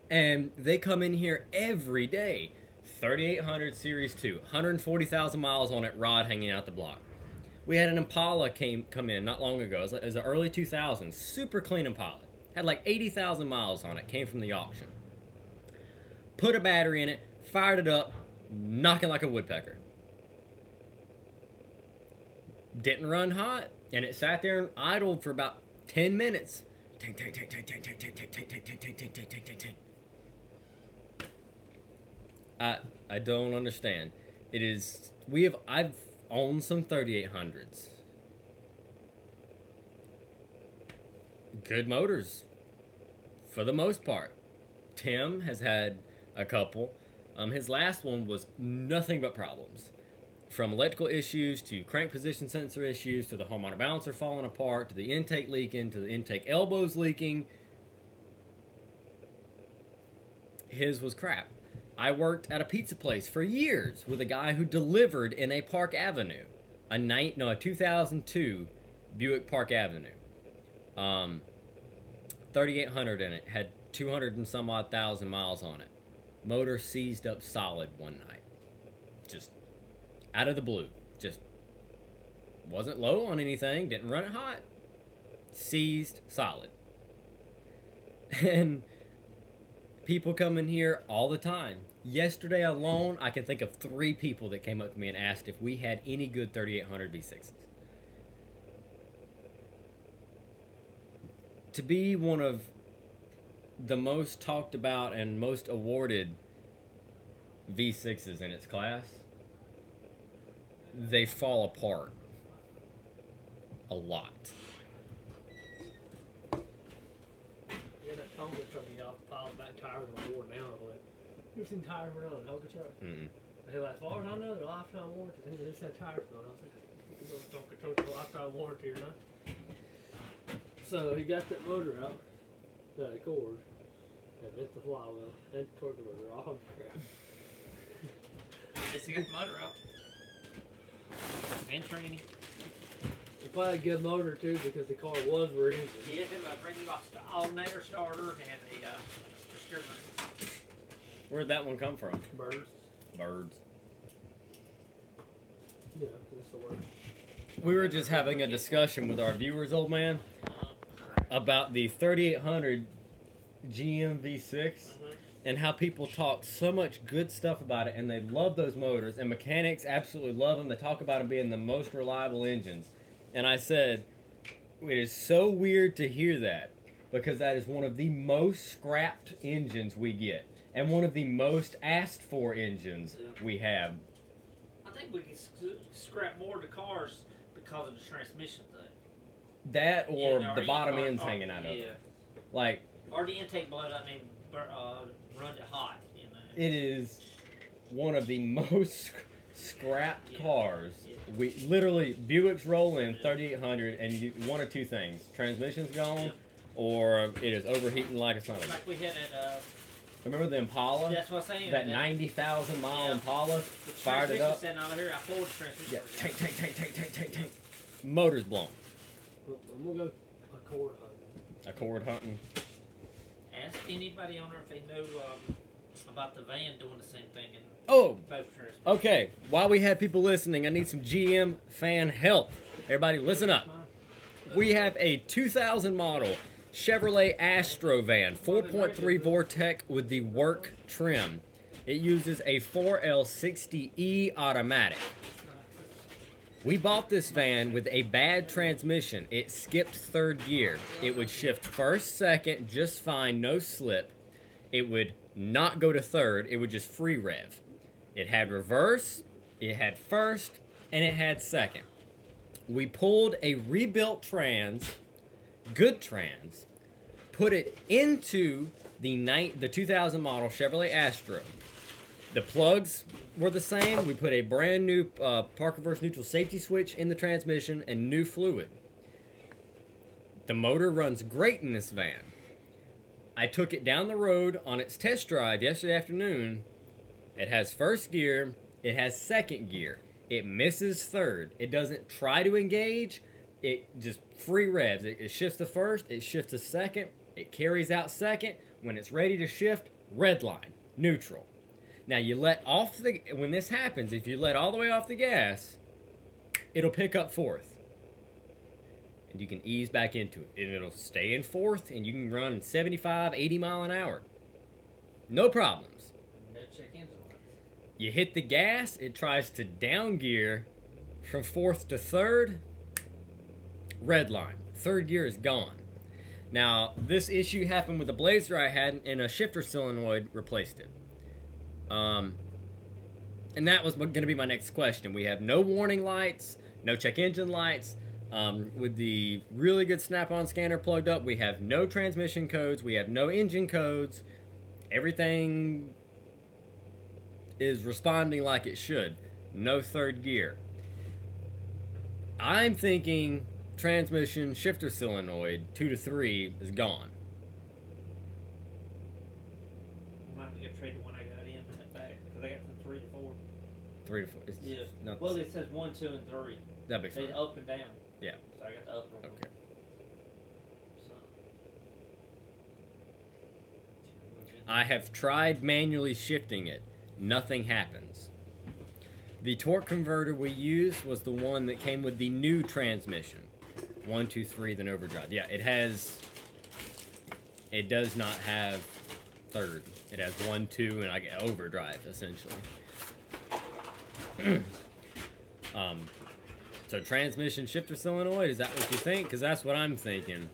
and they come in here every day. 3800 Series 2, 140,000 miles on it, rod hanging out the block. We had an Impala come in not long ago. It was the early 2000s, super clean Impala. Had like 80,000 miles on it, came from the auction. Put a battery in it, fired it up, knocking like a woodpecker. Didn't run hot, and it sat there and idled for about 10 minutes. Tank, tank, tank, tank, tank, tank, tank, tank, tank, tank, tank, tank, tank, tank, tank, tank, tank. I don't understand. I've owned some 3800s. Good motors, for the most part. Tim has had a couple. His last one was nothing but problems. From electrical issues to crank position sensor issues to the harmonic balancer falling apart to the intake leaking to the intake elbows leaking. His was crap. I worked at a pizza place for years with a guy who delivered in a Park Avenue, a 2002 Buick Park Avenue. 3800 in it, had 200 and some odd thousand miles on it. Motor seized up solid one night. Just out of the blue. Just wasn't low on anything, didn't run it hot. Seized solid. And people come in here all the time. Yesterday alone, I can think of 3 people that came up to me and asked if we had any good 3800 V6s. To be one of the most talked about and most awarded V6s in its class, they fall apart a lot. Yeah, that Tonka truck he got piled back tires and wore down all the way. You seen tires run on a Tonka truck? They like, as far as I know, they're lifetime warranty. They just had tires on. I was like, you know, Tonka lifetime warranty or not? So he got that motor out, the cord, and bent the flywheel, and the torque motor off. Crap. Just to get the motor out. And training. He probably a good motor too because the car was where it is. He ended up bringing off the alternator starter and the steering. Where'd that one come from? Birds. Birds. Yeah, that's the word. We were just having a discussion with our viewers, old man, about the 3800 GM V6 and how people talk so much good stuff about it, and they love those motors, and mechanics absolutely love them. They talk about them being the most reliable engines. And I said, it is so weird to hear that because that is one of the most scrapped engines we get and one of the most asked for engines we have. I think we can scrap more of the cars because of the transmission thing. That or Yeah, the bottom end's hanging out of yeah. it. Like, Or the intake blood, I mean, run it hot, you know. it is one of the most scrapped Yeah. cars. Yeah. We literally, Buicks roll in 3,800 and you, one or two things. Transmission's gone Yeah. or it is overheating like it's not. Like we had at, Remember the Impala? that's what I'm saying. That 90,000 mile Yeah. Impala? the Fired it transmission up. sitting out here, I pulled the transmission. Yeah, tank. Motor's blown. I'm gonna go a cord Accord hunting. Ask anybody on there if they know about the van doing the same thing in Oh, both transmissions. okay. While we have people listening, I need some GM fan help. Everybody, listen up. We have a 2000 model Chevrolet Astro van, 4.3 Vortec with the work trim. It uses a 4L60E automatic. We bought this van with a bad transmission. It skipped third gear. It would shift first, second, just fine, no slip. It would not go to third. It would just free rev. It had reverse, it had first, and it had second. We pulled a rebuilt trans, good trans, put it into the 2000 model Chevrolet Astro. The plugs were the same. We put a brand new park reverse neutral safety switch in the transmission and new fluid. The motor runs great in this van. I took it down the road on its test drive yesterday afternoon. It has first gear. It has second gear. It misses third. It doesn't try to engage. It just free revs. It shifts to first. It shifts to second. It carries out second. When it's ready to shift, red line, neutral. Now you let off the, when this happens, if you let all the way off the gas, it'll pick up fourth. And you can ease back into it. And it'll stay in fourth and you can run 75, 80 mile an hour. No problems. No check-ins on it. You hit the gas, it tries to down gear from fourth to third, red line. Third gear is gone. Now, this issue happened with the Blazer I had and a shifter solenoid replaced it. And that was going to be my next question. We have no warning lights, no check engine lights. With the really good snap-on scanner plugged up, we have no transmission codes, we have no engine codes. Everything is responding like it should. No third gear. I'm thinking transmission shifter solenoid 2 to 3 is gone. Might have to go trade the one I got in and that back because I got from 3 to 4. 3 to 4. It's Yeah. not Well, the it says 1, 2, and 3. that'd be They fine. up and down. Yeah. So I got the up one. Okay. So. I have tried manually shifting it. Nothing happens. The torque converter we used was the one that came with the new transmission. 1, 2, 3, then overdrive. Yeah, it has. It does not have third. It has 1, 2, and I get overdrive essentially. So transmission shifter solenoid, is that what you think? Because that's what I'm thinking.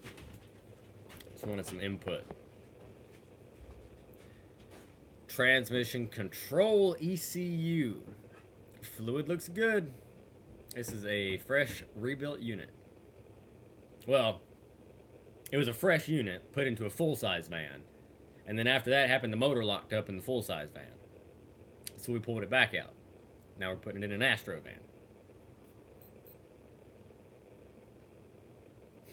Just wanted some input. Transmission control ECU. Fluid looks good. This is a fresh rebuilt unit. Well, it was a fresh unit put into a full-size van. And then after that happened, the motor locked up in the full-size van. So we pulled it back out. Now we're putting it in an Astro van.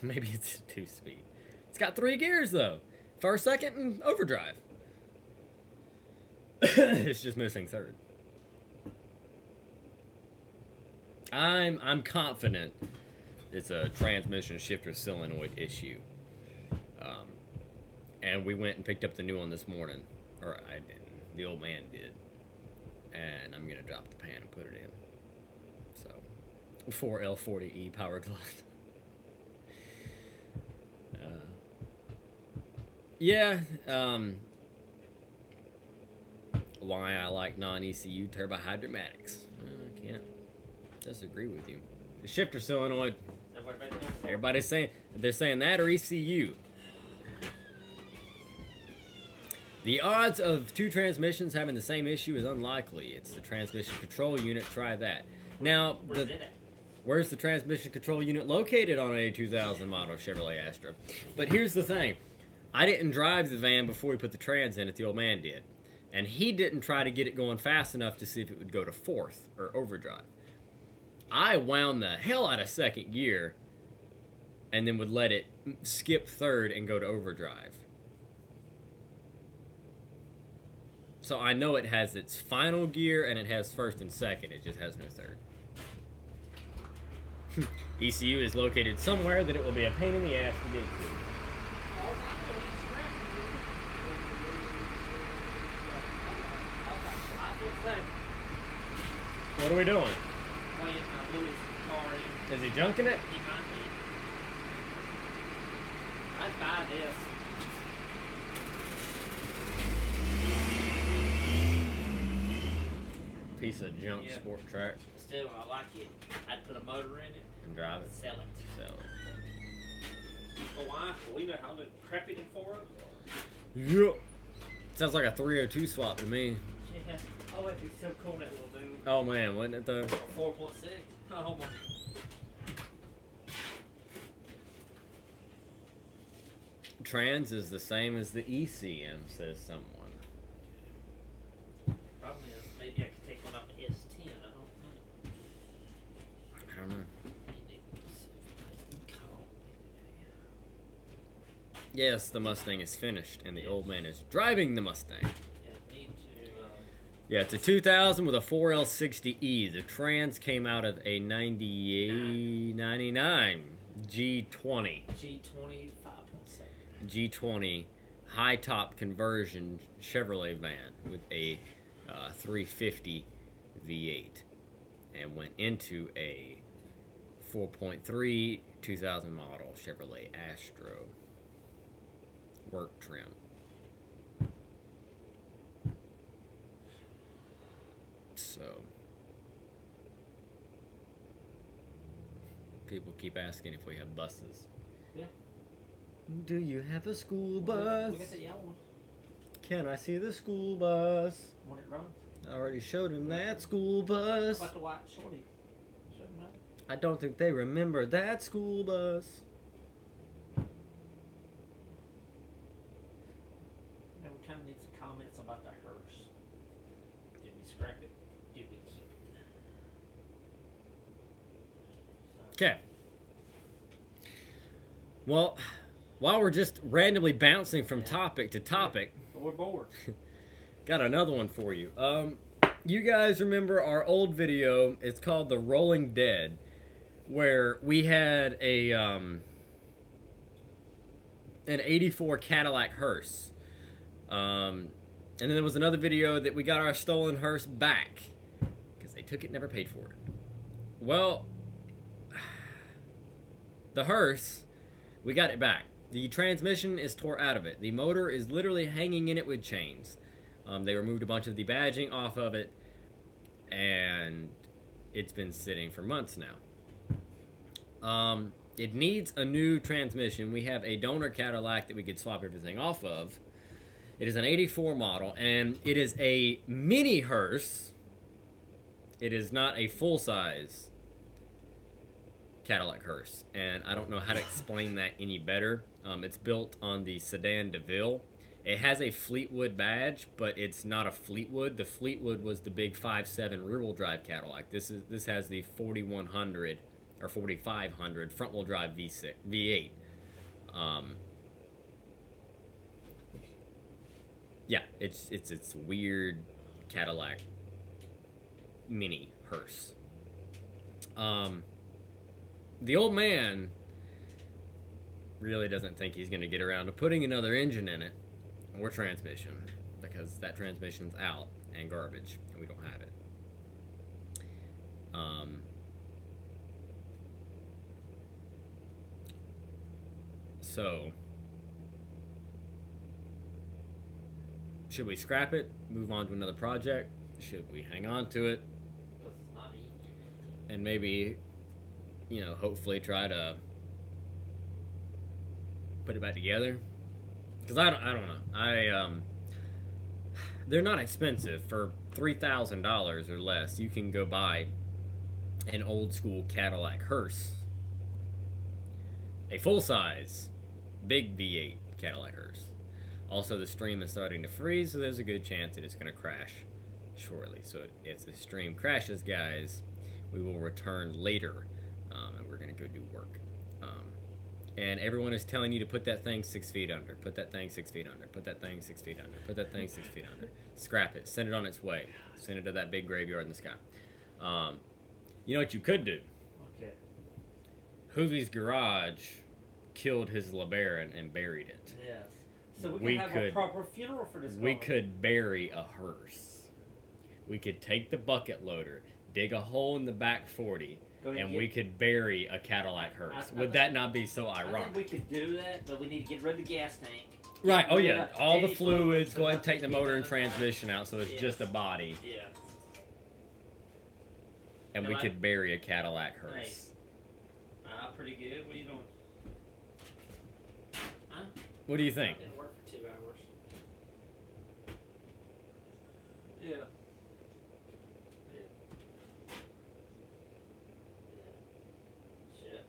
Maybe it's 2-speed. It's got 3 gears though. First, second, and overdrive. It's just missing third. I'm confident it's a transmission shifter solenoid issue. And we went and picked up the new one this morning. Or I didn't. The old man did. And I'm gonna drop the pan and put it in. So 4L40E power glide. Yeah, why I like non-ECU turbo hydramatics. I can't disagree with you. The shifter solenoid, The Everybody's saying, they're saying that or ECU. The odds of two transmissions having the same issue is unlikely. It's the transmission control unit. Try that. Now, where's the transmission control unit located on a 2000 model Chevrolet Astra? But here's the thing. I didn't drive the van before we put the trans in it. The old man did. And he didn't try to get it going fast enough to see if it would go to fourth or overdrive. I wound the hell out of second gear and then would let it skip third and go to overdrive. So I know it has its final gear and it has first and second. It just has no third. ECU is located somewhere that it will be a pain in the ass to get to. What are we doing? Is he junking it? He might be. I'd buy this. Piece of junk sport track. Still, I like it. I'd put a motor in it And drive it. sell it. Sell it. Oh, why? We know how to prep it for it. Yep. Sounds like a 302 swap to me. Yeah. Oh, it'd be so cool that little dude. Oh man, wasn't it though? 4.6. Oh my. Trans is the same as the ECM, says someone. Problem is, maybe I could take one off the S10. I don't know. Yes, the Mustang is finished, and the old man is driving the Mustang. Yeah, it's a 2000 with a 4L60E. The trans came out of a 99 G20. G20 5.7. G20 high top conversion Chevrolet van with a 350 V8 and went into a 4.3 2000 model Chevrolet Astro work trim. So people keep asking if we have buses. Yeah. Do you have a school bus? We got the yellow one. Can I see the school bus? Want it run? I already showed him that school bus. What about the white shorty? Show them that. I don't think they remember that school bus. Now we kind of need some comments about the hearse. Did we scrap it? Did we keep it? Okay. Well, while we're just randomly bouncing from topic to topic, But we're bored. got another one for you. You guys remember our old video? It's called The Rolling Dead, where we had a an '84 Cadillac hearse. And then there was another video that we got our stolen hearse back because they took it, never paid for it. Well, the hearse, we got it back. The transmission is tore out of it. The motor is literally hanging in it with chains. They removed a bunch of the badging off of it, and it's been sitting for months now. It needs a new transmission. We have a donor Cadillac that we could swap everything off of. It is an '84 model, and it is a mini hearse. It is not a full-size Cadillac hearse, and I don't know how to explain that any better. It's built on the sedan DeVille. It has a Fleetwood badge, but it's not a Fleetwood. The Fleetwood was the big 5.7 rear-wheel drive Cadillac. This has the 4100 or 4500 front-wheel drive V8. Yeah, it's weird Cadillac mini hearse. The old man really doesn't think he's going to get around to putting another engine in it or transmission, because that transmission's out and garbage and we don't have it. So should we scrap it, move on to another project? Should we hang on to it Because it's not easy. and maybe you know, hopefully try to put it back together. Because I don't know. They're not expensive. For $3,000 or less, you can go buy an old school Cadillac hearse, a full size, big V8 Cadillac hearse. Also, the stream is starting to freeze, so there's a good chance that it's going to crash shortly. So if the stream crashes, guys, we will return later, and we're going to go do work. And everyone is telling you to put that thing 6 feet under. Put that thing 6 feet under. Put that thing 6 feet under. Put that thing 6 feet under. Scrap it. Send it on its way. Send it to that big graveyard in the sky. You know what you could do? Okay. Hoovie's garage killed his LeBaron and buried it. Yes. So we We can have could- a proper funeral for this We guy. could bury a hearse. We could take the bucket loader, dig a hole in the back 40, Go ahead and get- we could bury a Cadillac hearse. I- Would that not be so I ironic? think we could do that, but we need to get rid of the gas tank. Right. Oh yeah. Yeah, All the any fluids. fluids, Go ahead and take the motor and yeah. transmission out, so it's Yes. just a body, Yeah. and we Am I- could bury a Cadillac hearse. Nice. Pretty good. What are you doing? Huh? What do you think? Didn't work for 2 hours. Yeah. Shit.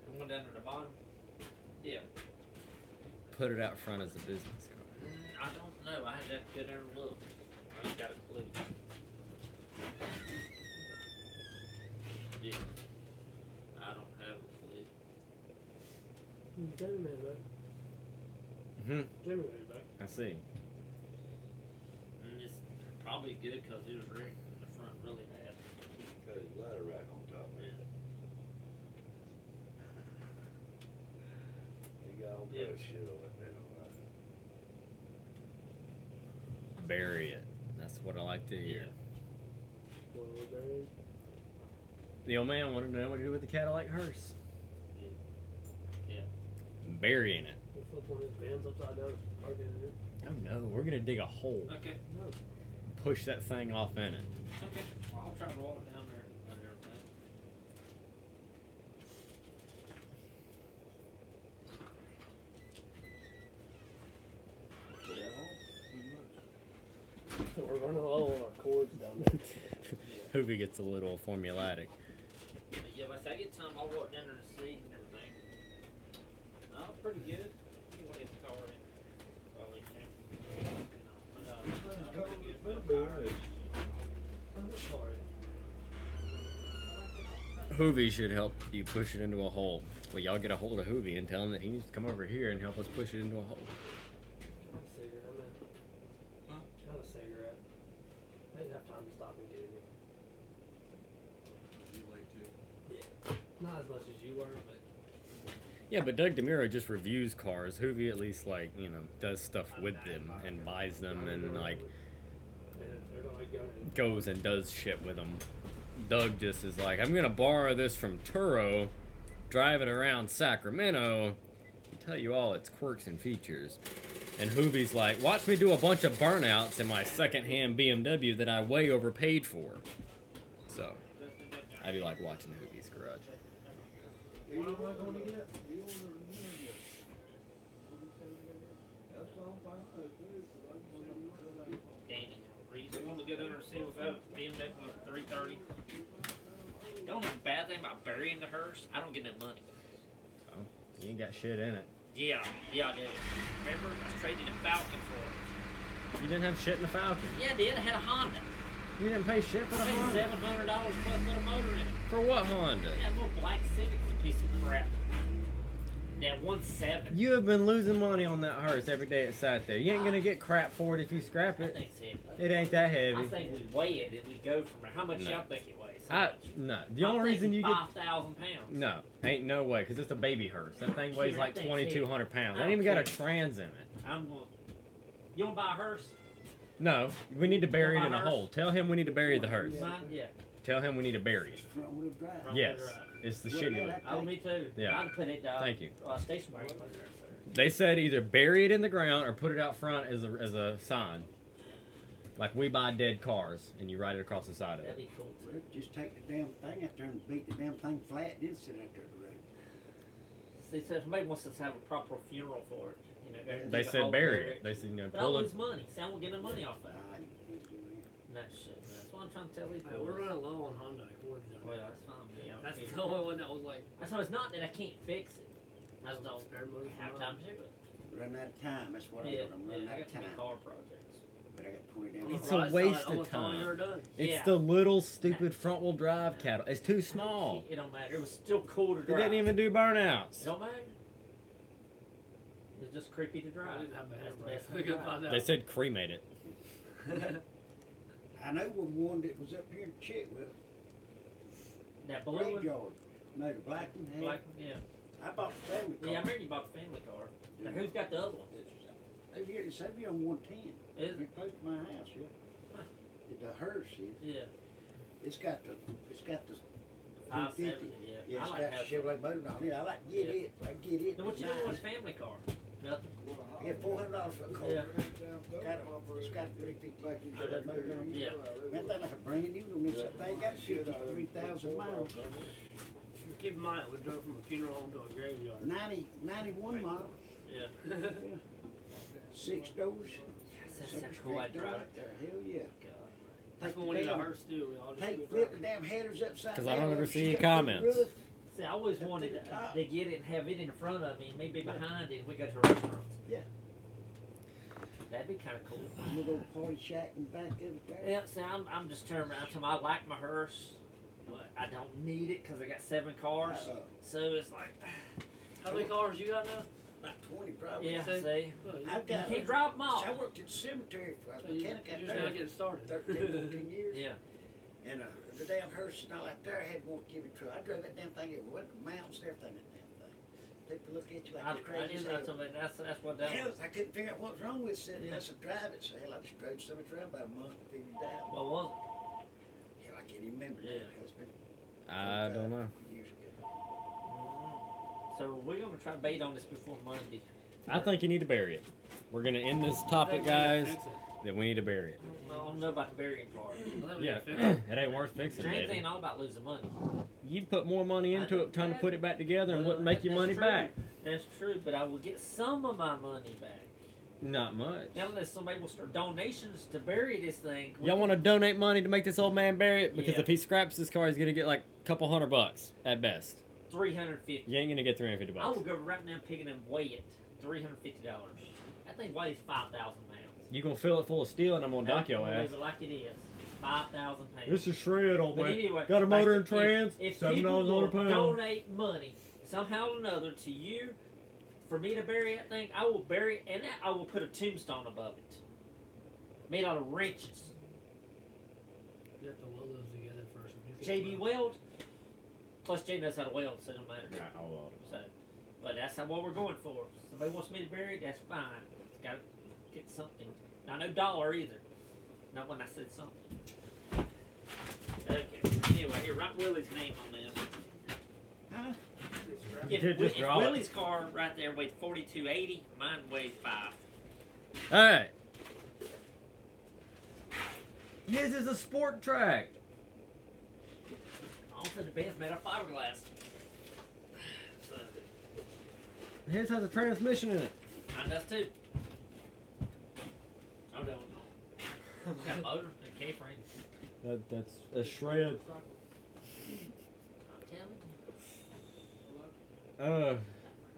I'm going down to the bottom. Yeah. Put it out front as a business card. I don't know. I had to go there and look. I ain't got a clue. Yeah. I don't have a clue. Jimmy made it back. Hmm. Jimmy made it back. I see. And it's probably good because it was wrecked in the front really bad. Got his ladder rack on top of it. He got all Yeah. that shit on it now. Bury it. That's what I like to hear. Well, we're buried. The old man wanted to know what to do with the Cadillac hearse. Yeah. Burying it. We'll flip one of his vans upside down. Park it in there. Oh no, we're gonna dig a hole. Okay. No. Push that thing off in it. Okay. Well, I'll try to walk down there and everything. So we're running low on our cords down there. Hoovie gets a little formulatic. But yeah, if I get time, I'll walk down there and see and everything. Oh, pretty good. You want to get the car in? Probably Hoovie should help you push it into a hole. Well, y'all get a hold of Hoovie and tell him that he needs to come over here and help us push it into a hole. Got a cigarette. I didn't have time to stop and get it. Yeah. Not as much as you were, but Yeah, but Doug DeMuro just reviews cars. Hoovie at least, like, you know, does stuff with them and buys them and, like, they're gonna go and goes and does shit with them. Doug just is like, I'm gonna borrow this from Turo, drive it around Sacramento, and tell you all its quirks and features. And Hoovie's like, watch me do a bunch of burnouts in my secondhand BMW that I way overpaid for. So, I do like watching Hoovie's garage. Danny, reason want to go down there and see without being back with 330. The only bad thing about burying the hearse, I don't get no money. Oh, you ain't got shit in it. Yeah, I did. Remember, I traded a Falcon for it. You didn't have shit in the Falcon. Yeah, I did. I had a Honda. You didn't pay shit for the I paid Honda. $700 plus put a motor in it. For what Honda? That little black Civic, a piece of crap. That 1.7. You have been losing money on that hearse every day it sat there. You ain't gonna get crap for it if you scrap I it. think it's heavy. It ain't that I heavy. think we weigh it and we go from there. How much No. y'all think it weighs? How much? No. The only I'm reason you thinking get 5,000 pounds. no, ain't no way, cause it's a baby hearse. That thing weighs Sure, like that thing's 2,200 pounds. It I ain't even don't got a care. trans in it. I'm going. You want to buy a hearse? No, we need to bury it in a hearse? hole. Tell him we need to bury the hearse. Mine? Yeah. Tell him we need to bury it. Front wheel drive. Front Yes, wheel drive. it's the shitty one. Oh, me too. Yeah. I can put it. Thank you. Stationary. They said either bury it in the ground or put it out front as a sign. Like we buy dead cars and you ride it across the side of That'd it. be cool too. Well, just take the damn thing out there and beat the damn thing flat, then sit out there at the road. See, so if somebody wants us to have a proper funeral for it, you know, They said bury it. They said, you know, But I'll pull it. lose money. See, I won't get no money off that. Nah, you can't do that. That shit. That's what I'm trying to tell these Hey, boys. we're running low on Honda Accords. Well, that's fine. Yeah, That's okay. the only one that was like. So it's not that I can't fix it. I just don't have time to do it. Run out of time, that's what Yeah, I'm running I out got of too many time. car projects. But I got 20 damn It's cars. a waste of Almost all you ever time. done. It's Yeah. the little stupid front wheel drive cattle. It's too small. It don't matter. It was still cool to It drive. didn't even do It burnouts. don't matter. It's just creepy to I drive. didn't have a That's the handbrake. best We thing couldn't to find drive. They out. said cremate it. I know one that was up here in Chitwell, That blue one? graveyard. No, the black one. Hey, Black, yeah. I bought the family car. Yeah, I remember you bought the family car. Now, who's got the other one? Over here, it's over here on 110. Is It's it? close to my house, yeah. Huh. The hearse is. Yeah. It's got the 570, yeah. Yeah, I it's like got the having Chevrolet motor on it. I like to get Yeah. it. I get it. So what you Nice. doing with the family car? Nothing. Yeah, $400 for a car. Yeah. It's got a 350 Chevrolet motor on it. Yeah. Man, that like a brand new one. It's that thing got 53,000 miles. Keep in mind, we drove from a funeral home to a graveyard. 91 miles. Yeah. 6 doors. That's such a cool way to drive. Right there. Hell yeah. That's when we need a hearse too. We all just Take, do it flip the right. damn headers upside 'Cause I don't down, ever up, see any stick it on the comments. roof. See, I always wanted to get it and have it in front of me and maybe behind it and we go to restaurants. Yeah. That'd be kind of cool. Little old party shack in the back of it there. Yeah, see, I'm just turning around. I like my hearse, but I don't need it because I got 7 cars. So it's like, How many cars you got now? About 20 probably. yeah, see? see. Well, you- I've You got. can't drive them all. I worked at the cemetery for a so you- mechanic out you're just there not getting started. 13, 14 years. Yeah. And the damn hearse and all out there, I had one give it to her. I drove that damn thing, it went the mountains and everything, that damn thing. People look at you like I you're crazy. didn't as know hell. something. That's what that Hell, was. I couldn't figure out what was wrong with it. Said, I said, drive it. So hell, I just drove so much around about a month to figure it out. What was Hell, I can't even remember Yeah. that. It's been I don't know. years ago. it? So we're gonna try to bait on this before Monday. I think you need to bury it. We're gonna end this topic, guys. That we need to bury it. I don't know about the burying part. Yeah, it ain't worth fixing, James baby. ain't all about losing money. You put more money into it trying to put it back together and wouldn't make your That's money true. back. That's true, but I will get some of my money back. Not much. Now, unless somebody will start donations to bury this thing. Y'all want to donate money to make this old man bury it? Because Yeah. if he scraps this car, he's gonna get like a couple $100 at best. $350. You ain't gonna get $350. I will go right now, pick it and weigh it. $350. That thing weighs 5,000 pounds. You gonna fill it full of steel and I'm gonna dock your ass. Leave it like it is. 5,000 pounds. This is shred, old But man. anyway, Got a motor and if- trans. If $7 people on will a pound. donate money somehow or another to you for me to bury that thing, I will bury it and I will put a tombstone above it, made out of wrenches. You have to weld those together first. JB weld. Plus Jay knows how to weld, so it don't matter. So, but that's what we're going for. If somebody wants me to bury it, that's fine. It's got to get something. Not no dollar either. Not when I said something. Okay. Anyway, here, write Willie's name on this. Huh? If Willie's car right there weighed 4280, mine weighed 5. Alright. His is a sport track. Also, the bed's made of fiberglass. So, His has a transmission in it. mine does too. I don't know. Got a motor and K-frame. That's a shred. I'm telling you. Uh,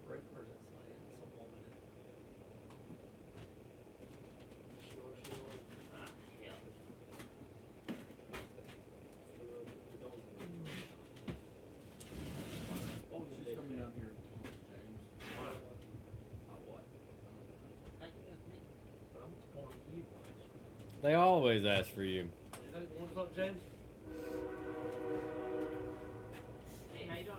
Where's that slide? Some woman in it. Ah, hell. they always ask for you. What's up, James? Hey, how you doing?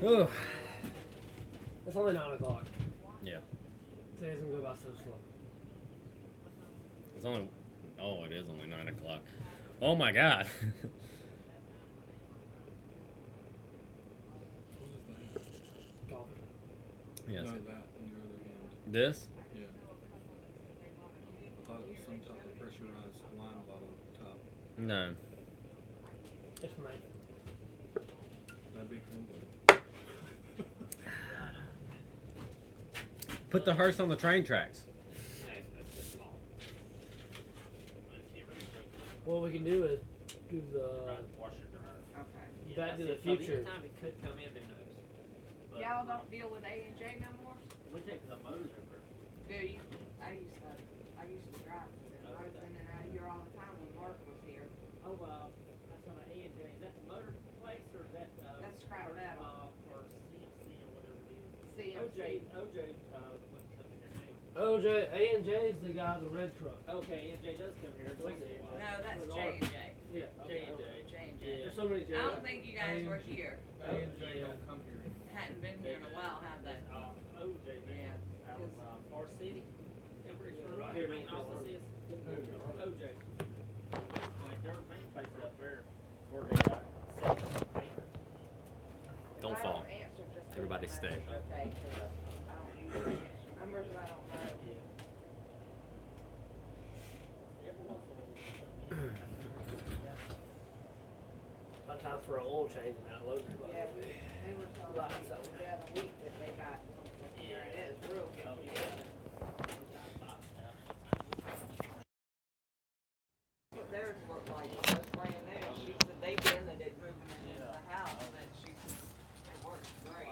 Ugh. It's only 9 o'clock. Yeah. Today's gonna go by so slow. It's only Oh, it is only 9 o'clock. Oh my God. Yes. No, that in your other hand. This? Yeah. I thought it was some type of pressurized wine bottle top. No. It's mine. That'd be cool. Put the hearse on the train tracks. What we can do is do the Back to the Future. Anytime it could come in, who knows? But Y'all don't deal with A&J no more? we take the motors over. Do you? I used to drive it. I was in and out of here all the time when Mark was here. Oh, that's on an A&J. Is that the motor place or is that, That's scrap metal. or CMC or whatever it is? CMC. OJ, what's up in their name? OJ, A&J is the guy with the red truck. Okay, A&J does come here. No, that's J&J. Yeah. J&J. J&J. There's so many I don't think you guys were here. A&J don't come here. Hadn't been here in a while, have they? OJ, Yeah. out of Forest City. Here, main office is. OJ. Like their main place up there, where they got Don't I fall. answer just Everybody because stay. I don't use numbers I don't know. Sometimes for an oil change in that loader. Yeah, they were telling me the other week that they got, here it is, real good. Theirs looked like it was brand new. She said they visited it moving into the house, and she said it works great.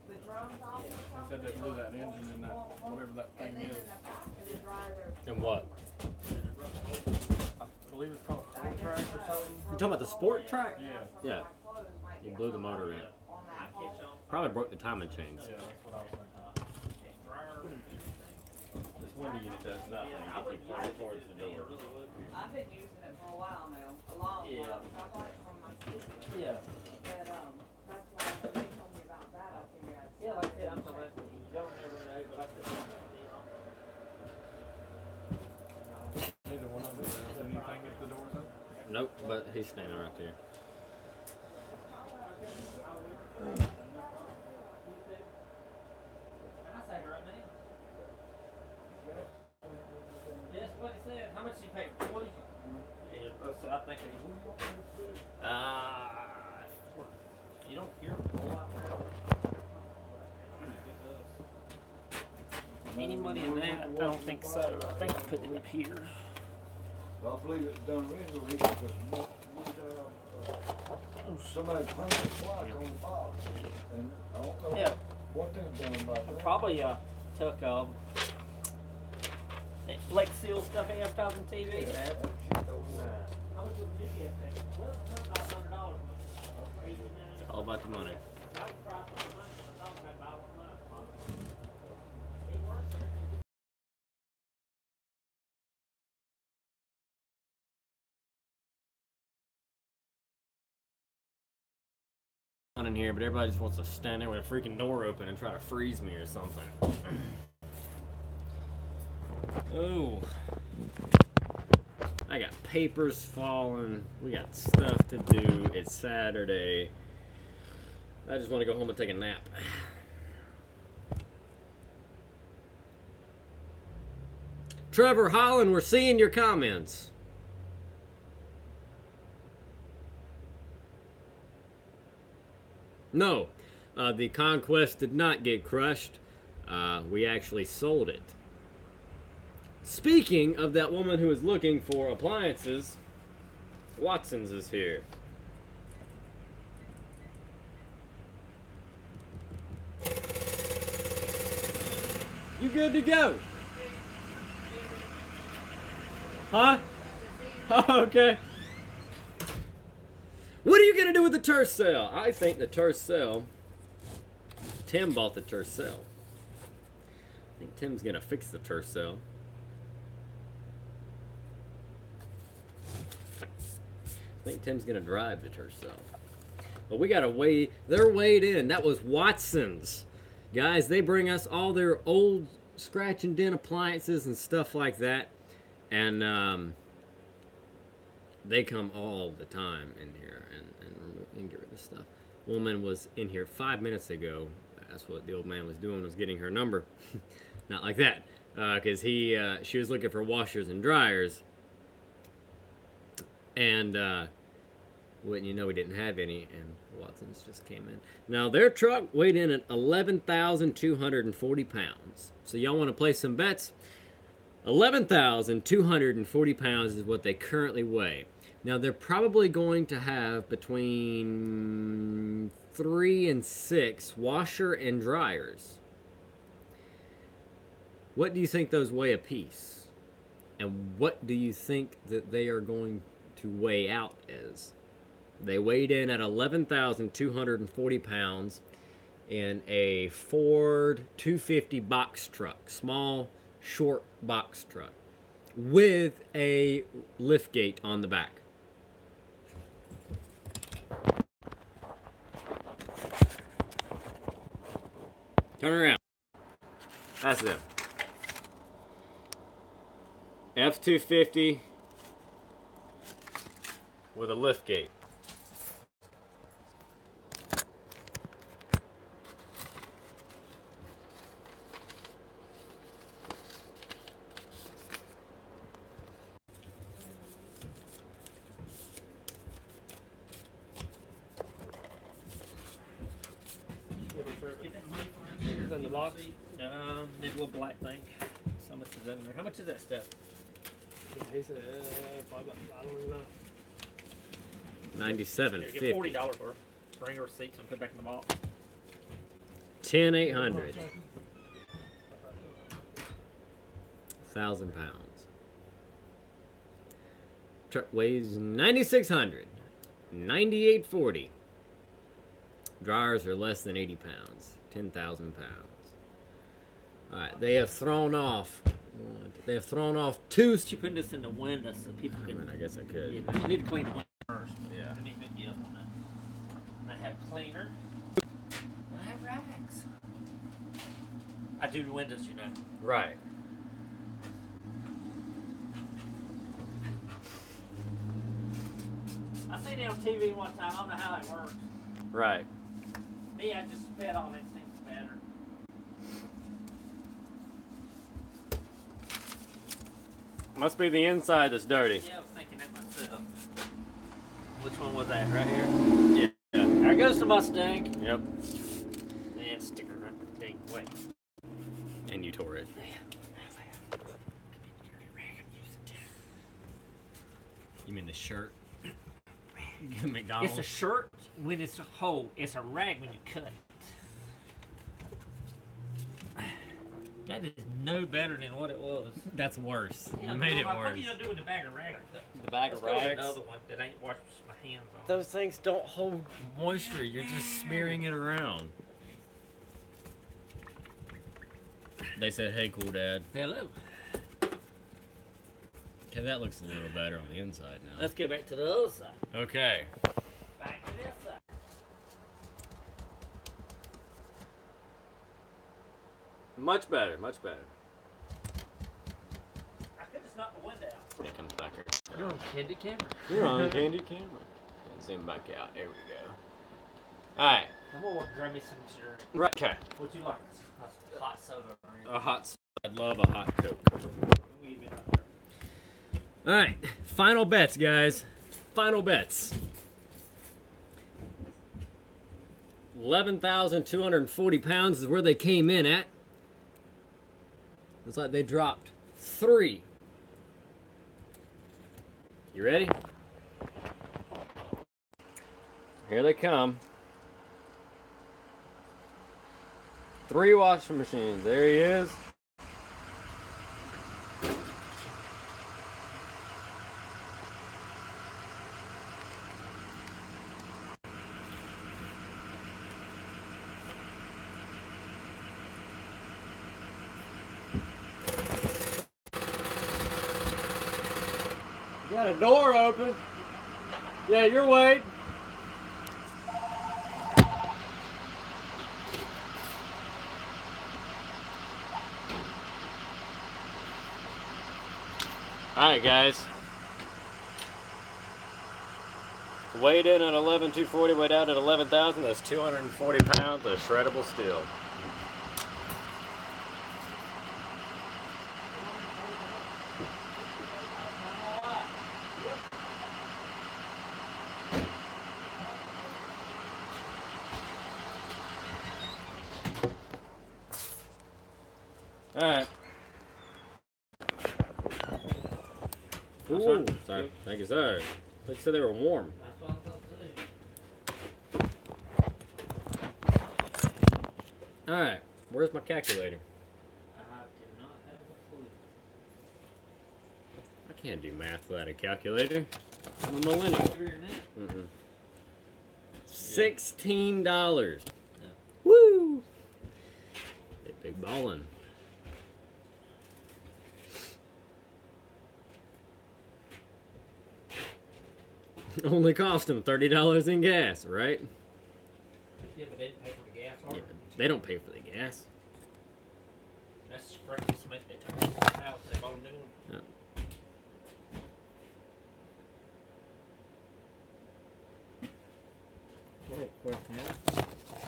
They said they blew that engine in that, whatever that thing is. And what? I believe it's called a track or something. You talking about the sport track? Yeah. Yeah. You blew the motor in. Probably broke the timing chains. Yeah, that's what I was thinking. This window unit does nothing. It keeps pointing towards the door. I've been using it for a while now, a long while. I bought it from my sister. Yeah. But, that's why when they told me about that, I figured I'd. Yeah, like I said, I'm talking about, you don't ever know, but I said, Neither one of them does anything if the door's open. Nope, but he's standing right there. Can I say her right now? Yes, what he said. How much did you pay? 20? Yeah, so I think you don't hear a whole lot more. Any money in that? I don't think so. I think I put it up here. Well, I believe it's done originally because somebody punched a block on the box. And I don't know Yeah. what they've done about that. Probably took Flex Seal stuff advertising on TV. How much would you get? Well, it's about $100. It's all about the money. In here, but everybody just wants to stand there with a freaking door open and try to freeze me or something. Oh, I got papers falling. We got stuff to do. It's Saturday. I just want to go home and take a nap. Trevor Holland, we're seeing your comments. No, the Conquest did not get crushed. We actually sold it. Speaking of that woman who is looking for appliances, Watson's is here. You good to go? Huh? Oh, okay. What do you gonna do with the Tercel? I think the Tercel. Tim bought the Tercel. I think Tim's gonna fix the Tercel. I think Tim's gonna drive the Tercel. But we gotta weigh. They're weighed in. That was Watson's, guys. They bring us all their old scratch and dent appliances and stuff like that, and they come all the time in here and get rid of stuff. Woman was in here 5 minutes ago. That's what the old man was doing, was getting her number. Not like that, because she was looking for washers and dryers, and wouldn't you know, we didn't have any, and Watson's just came in. Now their truck weighed in at 11,240 pounds. So y'all want to play some bets? 11,240 pounds is what they currently weigh. Now they're probably going to have between 3 and 6 washer and dryers. What do you think those weigh a piece? And what do you think that they are going to weigh out as? They weighed in at 11,240 pounds in a Ford 250 box truck, small, short box truck, with a lift gate on the back. Turn around. That's it. F-250 with a lift gate. In the box. That little black thing. So much is in there. How much is that stuff? He said, probably, I don't even know. $97.50. Get $40 for it. Bring a receipt and put it back in the box. 10,800. 1,000 pounds. Truck weighs 9,600. 9840. Dryers are less than 80 pounds. 10,000 pounds. Alright, they have thrown off. They have thrown off two. You put this in the window so people can. I guess I could. Yeah, but you need to clean the window first. Yeah. I need to get up on that. And I have cleaner. I have rags. I do the windows, you know. Right. I seen it on TV one time. I don't know how it works. Right. Me, I just spit on it. Things better. Must be the inside that's dirty. Yeah, I was thinking that myself. Which one was that? Right here? Yeah. There goes the Mustang. Yep. Yeah, sticker right there. Wait. And you tore it. You mean the shirt? McDonald's? It's a shirt when it's a hole. It's a rag when you cut it. That is no better than what it was. That's worse. Yeah, You made it What worse. are you gonna do with the bag of rags? The bag of Let's go with rags? another one that ain't washed my hands on. Those things don't hold moisture. You're just smearing it around. They said, "Hey, cool dad." Hello. Okay, that looks a little better on the inside now. Let's go back to the other side. Okay. Back to this side. Much better, much better. I could just knock the window out. It comes back here. You're on candy camera. You're on candy camera. Zoom back out. There we go. Alright. I'm gonna grab me some sugar. Right. Okay. What you like? A hot soda or anything? A hot soda. I'd love a hot Coke. We've been up there. Alright. Final bets, guys. Final bets. 11,240 pounds is where they came in at. Looks like they dropped 3. You ready? Here they come. 3 washing machines. There he is. Got a door open. Yeah, you're waiting. Alright, guys. Weighed in at 11,240, weighed out at 11,000. That's 240 pounds of shreddable steel. Alright. Ooh, sorry. Thank you, sir. They said they were warm. That's what I thought too. Alright, where's my calculator? I cannot have a clue. I can't do math without a calculator. I'm a millennial. Figuring that. Mm-mm. $16. Yeah. Woo! Big ballin'. Only cost them $30 in gas, right? Yeah, but they didn't pay for the gas, or Yeah, they don't pay for the gas. that's scrappy cement they took out the house. They bought a new one.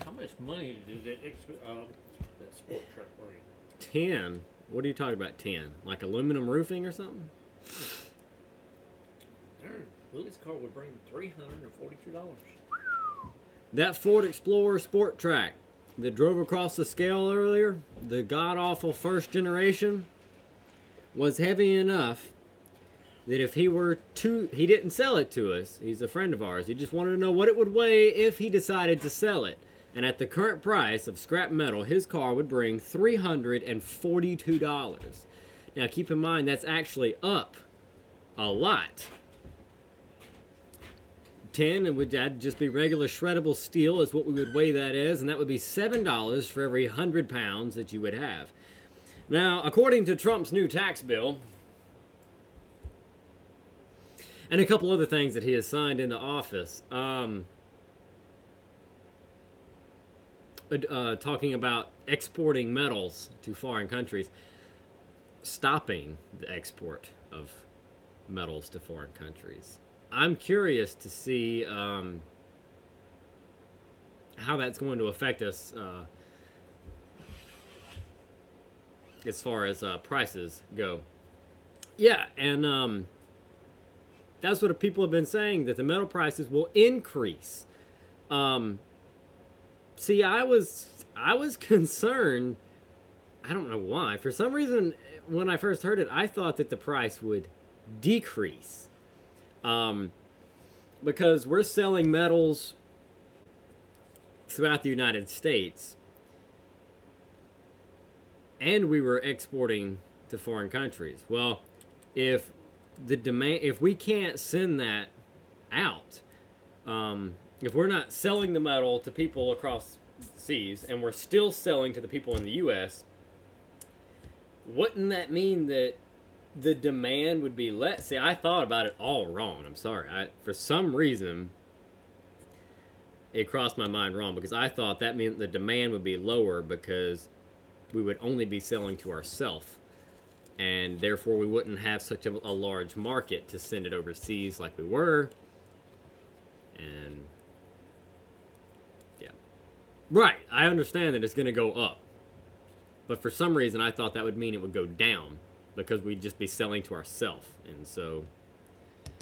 How much money did that sport truck bring? 10? What are you talking about, 10? Like aluminum roofing or something? Darn, Willie's car would bring $342. That Ford Explorer Sport Track that drove across the scale earlier, the god-awful first generation, was heavy enough that if he were to, he didn't sell it to us. He's a friend of ours. He just wanted to know what it would weigh if he decided to sell it. And at the current price of scrap metal, his car would bring $342. Now keep in mind, that's actually up a lot. 10, and that'd just be regular shreddable steel is what we would weigh that as, and that would be $7 for every 100 pounds that you would have. Now, according to Trump's new tax bill, and a couple other things that he has signed into office, talking about exporting metals to foreign countries, stopping the export of metals to foreign countries. I'm curious to see how that's going to affect us as far as prices go. Yeah, and that's what people have been saying, that the metal prices will increase. See, I was concerned. I don't know why. For some reason, when I first heard it, I thought that the price would decrease. Because we're selling metals throughout the United States, and we were exporting to foreign countries. Well, if we can't send that out, if we're not selling the metal to people across seas and we're still selling to the people in the U.S., wouldn't that mean that the demand would be less? See, I thought about it all wrong. I'm sorry. For some reason, it crossed my mind wrong, because I thought that meant the demand would be lower because we would only be selling to ourselves, and therefore we wouldn't have such a large market to send it overseas like we were. And yeah, right, I understand that it's going to go up, but for some reason I thought that would mean it would go down, because we'd just be selling to ourselves. And so it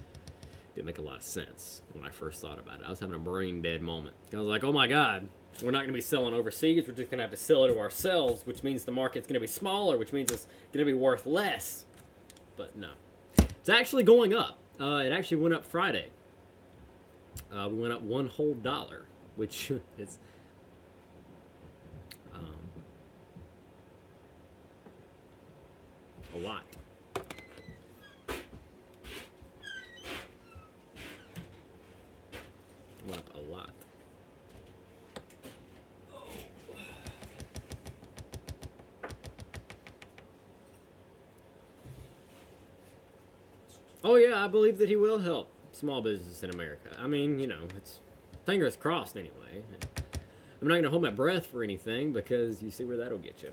didn't make a lot of sense when I first thought about it. I was having a brain dead moment. I was like, oh my God, we're not going to be selling overseas. We're just going to have to sell it to ourselves, which means the market's going to be smaller, which means it's going to be worth less. But no. It's actually going up. It actually went up Friday. We went up $1 whole, which is a lot. Went up a lot. Oh yeah, I believe that he will help small business in America. I mean, you know, it's fingers crossed anyway. I'm not gonna hold my breath for anything because you see where that'll get you.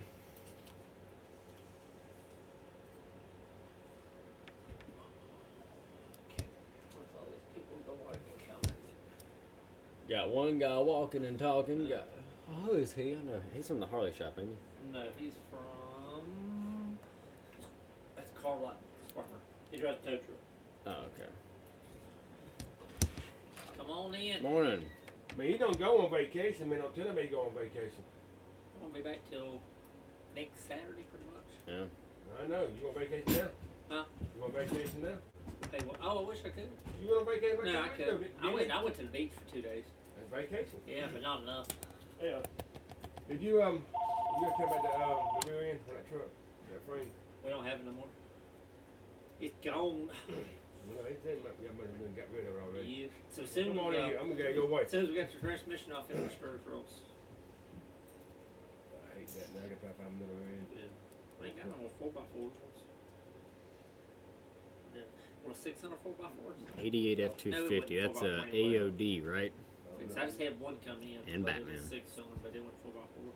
Got one guy walking and talking. Got, oh, who is he? I know he's from the Harley shop, ain't he? No, he's from. That's car lot farmer. He drives a tow truck. Oh, okay. Come on in. Morning. I mean, he don't go on vacation. I mean, don't tell him he go on vacation. I'm gonna be back till next Saturday, pretty much. Yeah. I know. You on vacation now? Huh? You on vacation now? Hey, well, oh, I wish I could. You went on vacation? No, I could. I went to the beach for 2 days. That's vacation. Yeah, but not enough. Yeah. Did you you tell about the rear end for that truck, that frame? We don't have it no more. It's gone. Well, they said you must have got rid of it already. Yeah. So soon Come on in here. I'm gonna get your wife. as soon as we got your transmission off, it'll stir across. I hate that. Now I gotta find another rear end. Yeah. We ain't got no more 4x4s. Yeah. Well, 600 4x4s. 88 F250. That's a AOD, right? I just had one come in. And but it Batman. was 6 on, but they went 4x4.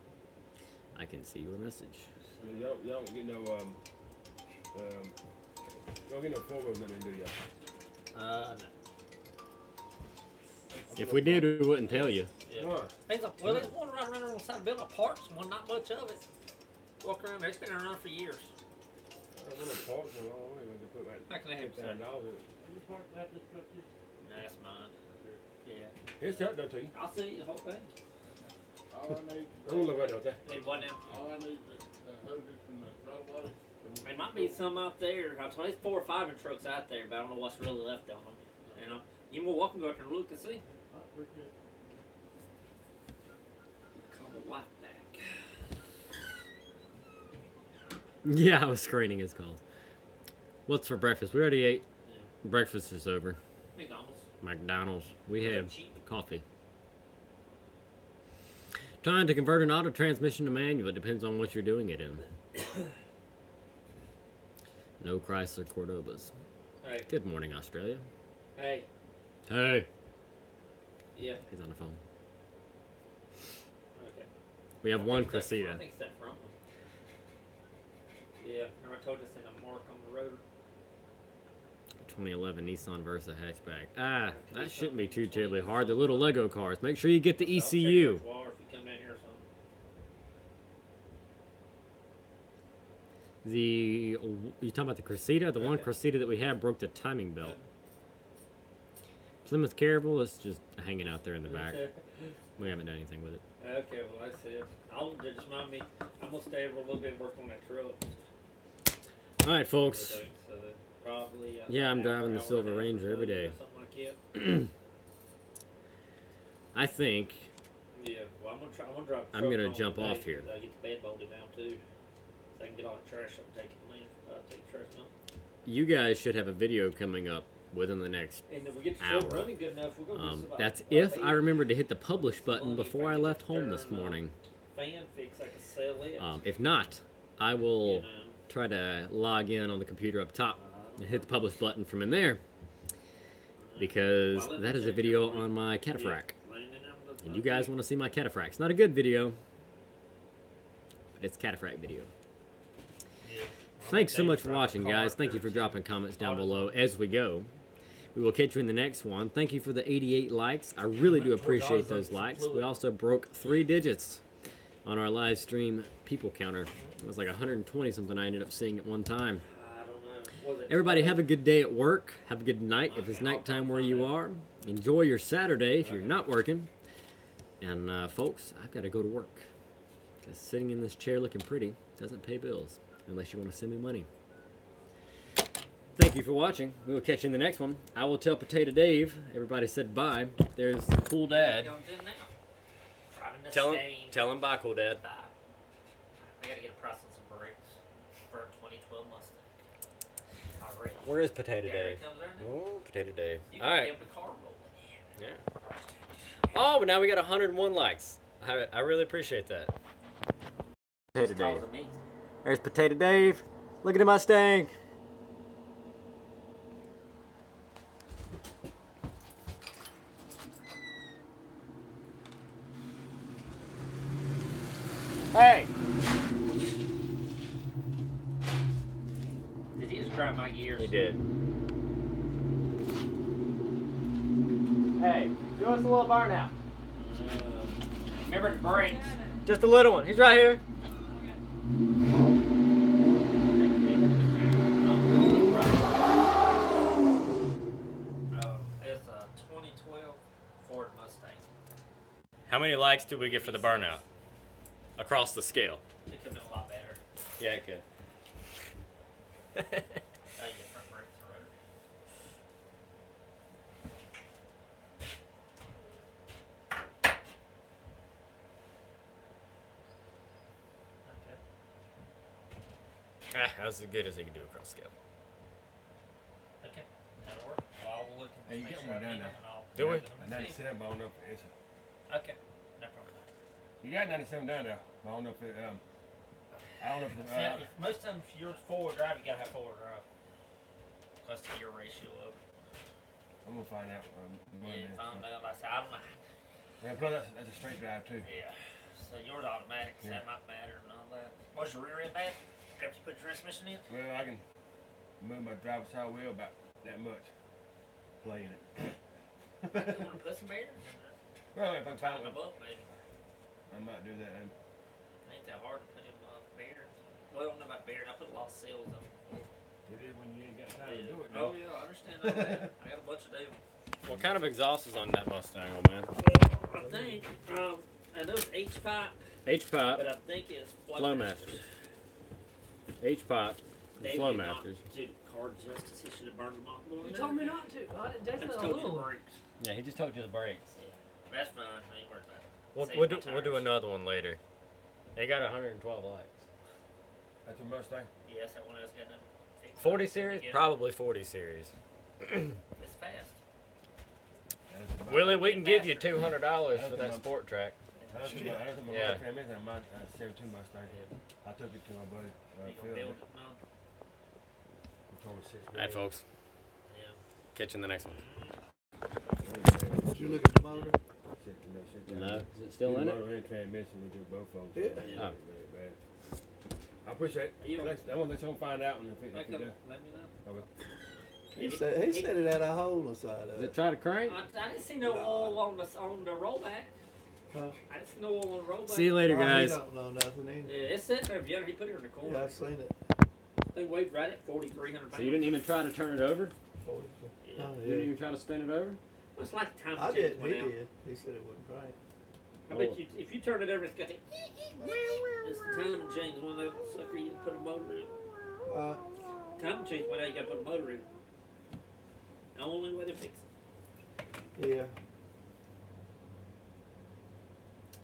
I can see your message. I mean, y'all don't get no don't get no 4-wheel nothing, do y'all? No. If we did, we wouldn't tell you. Yeah. Huh. There's there's one right around on the side of the building, parts, one, not much of it. Walk around there, it's been around for years. I don't know parts in a long way. We can put How can I help you, sir? $10,000 in it. That's mine. Yeah. It's out there to you. I'll see the whole thing. All I need, I'm gonna look right out there. Need one now. all I need is the hoses from the throttle body. There might be some out there. I told you, there's 4 or 5 trucks out there, but I don't know what's really left on them. You know, you're more welcome to go out there and look and see. I appreciate it. Call the wife back. Yeah, I was screening his calls. What's for breakfast? We already ate. Yeah. Breakfast is over. McDonald's. McDonald's. We have Cheap. coffee. Trying to convert an auto transmission to manual. It depends on what you're doing it in. No Chrysler Cordobas. Hey. Good morning, Australia. Hey. Hey. Yeah. He's on the phone. Okay. We have one I Cressida. think it's that front one. Yeah. Remember I told you to send a mark on the road? 2011 Nissan Versa hatchback. Ah, that shouldn't be too terribly hard. The little Lego cars. Make sure you get the I'll check ECU. your water if you come down here or something. You talking about the Cressida? The one Cressida that we have broke the timing belt. Plymouth Caravel is just hanging out there in the back. We haven't done anything with it. Okay, well that's it. I'll just remind me. I'm gonna stay over a little bit and work on that truck. All right, folks. So probably. Yeah, I'm an driving the hour Silver and a half Ranger or every day. something like that. I think Yeah, well I'm gonna try. I'm gonna drive. the I'm truck gonna home jump today, off here. Get the bed bolted down too, so I can get all the trash up, take it in. Take the trash out. you guys should have a video coming up within the next. And if we get the Hour. truck running good enough, we're gonna do That's about if 8 I remembered to hit the publish button Only if before I I get left home this turn, morning. fan fix. I can sell it. If not, I will you know. try to log in on the computer up top and hit the publish button from in there, because that is a video on my cataphract. And you guys want to see my cataphract. It's not a good video, but it's cataphract video. Thanks so much for watching, guys. Thank you for dropping comments down below as we go. We will catch you in the next one. Thank you for the 88 likes. I really do appreciate those likes. We also broke 3 digits on our live stream people counter. It was like 120 something I ended up seeing at one time. I don't know. Everybody have a good day at work. Have a good night if it's nighttime where you are. Enjoy your Saturday if you're not working. And folks, I've got to go to work, because sitting in this chair looking pretty doesn't pay bills unless you want to send me money. Thank you for watching. We will catch you in the next one. I will tell Potato Dave. Everybody said bye. There's Cool Dad. Tell him bye, Cool Dad. I gotta get a price on some brakes for a 2012 Mustang. Already. Where is Potato Yeah, here Dave? it comes right now. Oh, Potato Dave. You All can right. get the car rolling. Yeah. Oh, but now we got 101 likes. I really appreciate that. Potato Dave. Calls me. There's Potato Dave. Look at the Mustang. Hey! Did he just grab my gears? He did. Hey, do us a little burnout. Remember the brakes. Just a little one. He's right here. It's a 2012 Ford Mustang. How many likes did we get for the burnout? Across the scale. It could have been a lot better. Yeah, it could. I get front brakes or rotors. Okay. That was as good as he could do across the scale. Okay. That'll work. Well, I'll look and Hey, you make got sure one I down need there. them and I'll- Do we? A 97, but I don't know if it's. Okay. No problem. You got 97 down there. I don't know if it. I don't know if Yeah, it. most of them, if you're forward drive, you gotta have forward drive. That's to your ratio of. I'm gonna find out. Yeah, found out. I said, I don't know. Yeah, plus that's a straight drive too. Yeah. So yours automatic, so that might matter and all that. Was your rear end bad? After you put transmission in? Well, I can move my driver's side wheel about that much. Playing it. You wanna put some bearings in there? Well, if I Tighten find them it, up, maybe. I might do that. Ain't that hard to put in bearings. Well, I don't know about bearings. I put a lot of seals on. It is when you ain't got time to do it. Oh yeah, I understand all that. I got a bunch of them. What kind of exhaust is on that Mustang, old man? I think, I know it's H-pipe, H-pipe, but I think it's flow masters. H-pipe, They flow did not masters. do car justice. He should have burned them off more. You told me not to. I didn't I definitely just a told you little the one. brakes. Yeah, he just told you the brakes. Yeah, that's fine. I ain't worried about it. We'll, Save we'll, my do, we'll do tires. another one later. They got 112 likes. That's a Mustang. Yes, that one else got them. 40 series? Yeah. Probably 40 series. It's fast. Willie, we can give you $200 for that sport track. I don't think my Yeah. transmission on my 72 Mustang. I took it to my buddy. You Phil. gonna build it now? He told me 6 All right, folks. Yeah. Catch you in the next one. Did you look at the motor? No? Is it still in it? Motor and transmission, we do both of them. Yeah. Oh. Really bad. I appreciate it. You- I want to let someone find out and if it Let does. me know. He said it had a hole inside of Does it it. try to crank? I didn't see no oil on the rollback. Huh? I didn't see no oil on the rollback. See you later, Oh, guys. He don't know nothing either. Yeah, it's sitting there. Yeah, he put it in the corner. Yeah, I've seen it. They weighed right at 4,300 pounds. So you didn't even try to turn it over? Oh, Yeah. yeah. You didn't even try to spin it over? It's like the time I change did. He went out. did. He said it wouldn't crank. I bet you, if you turn it over, it's got the. It's the time change. One of those sucker you put a motor in. Time change went out. You got to put a motor in. The only way to fix it. Yeah.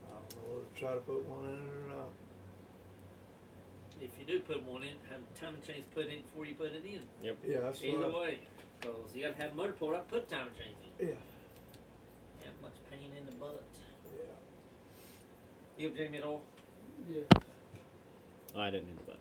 I don't know whether to try to put one in it or not. If you do put one in, have time change put in before you put it in. Yeah, that's Either what. way, because you got to have a motor pulled up, put time change in. Yeah. Have much pain in the butt. Yeah. You have Jamie at all? Yeah. Oh, I didn't need the button.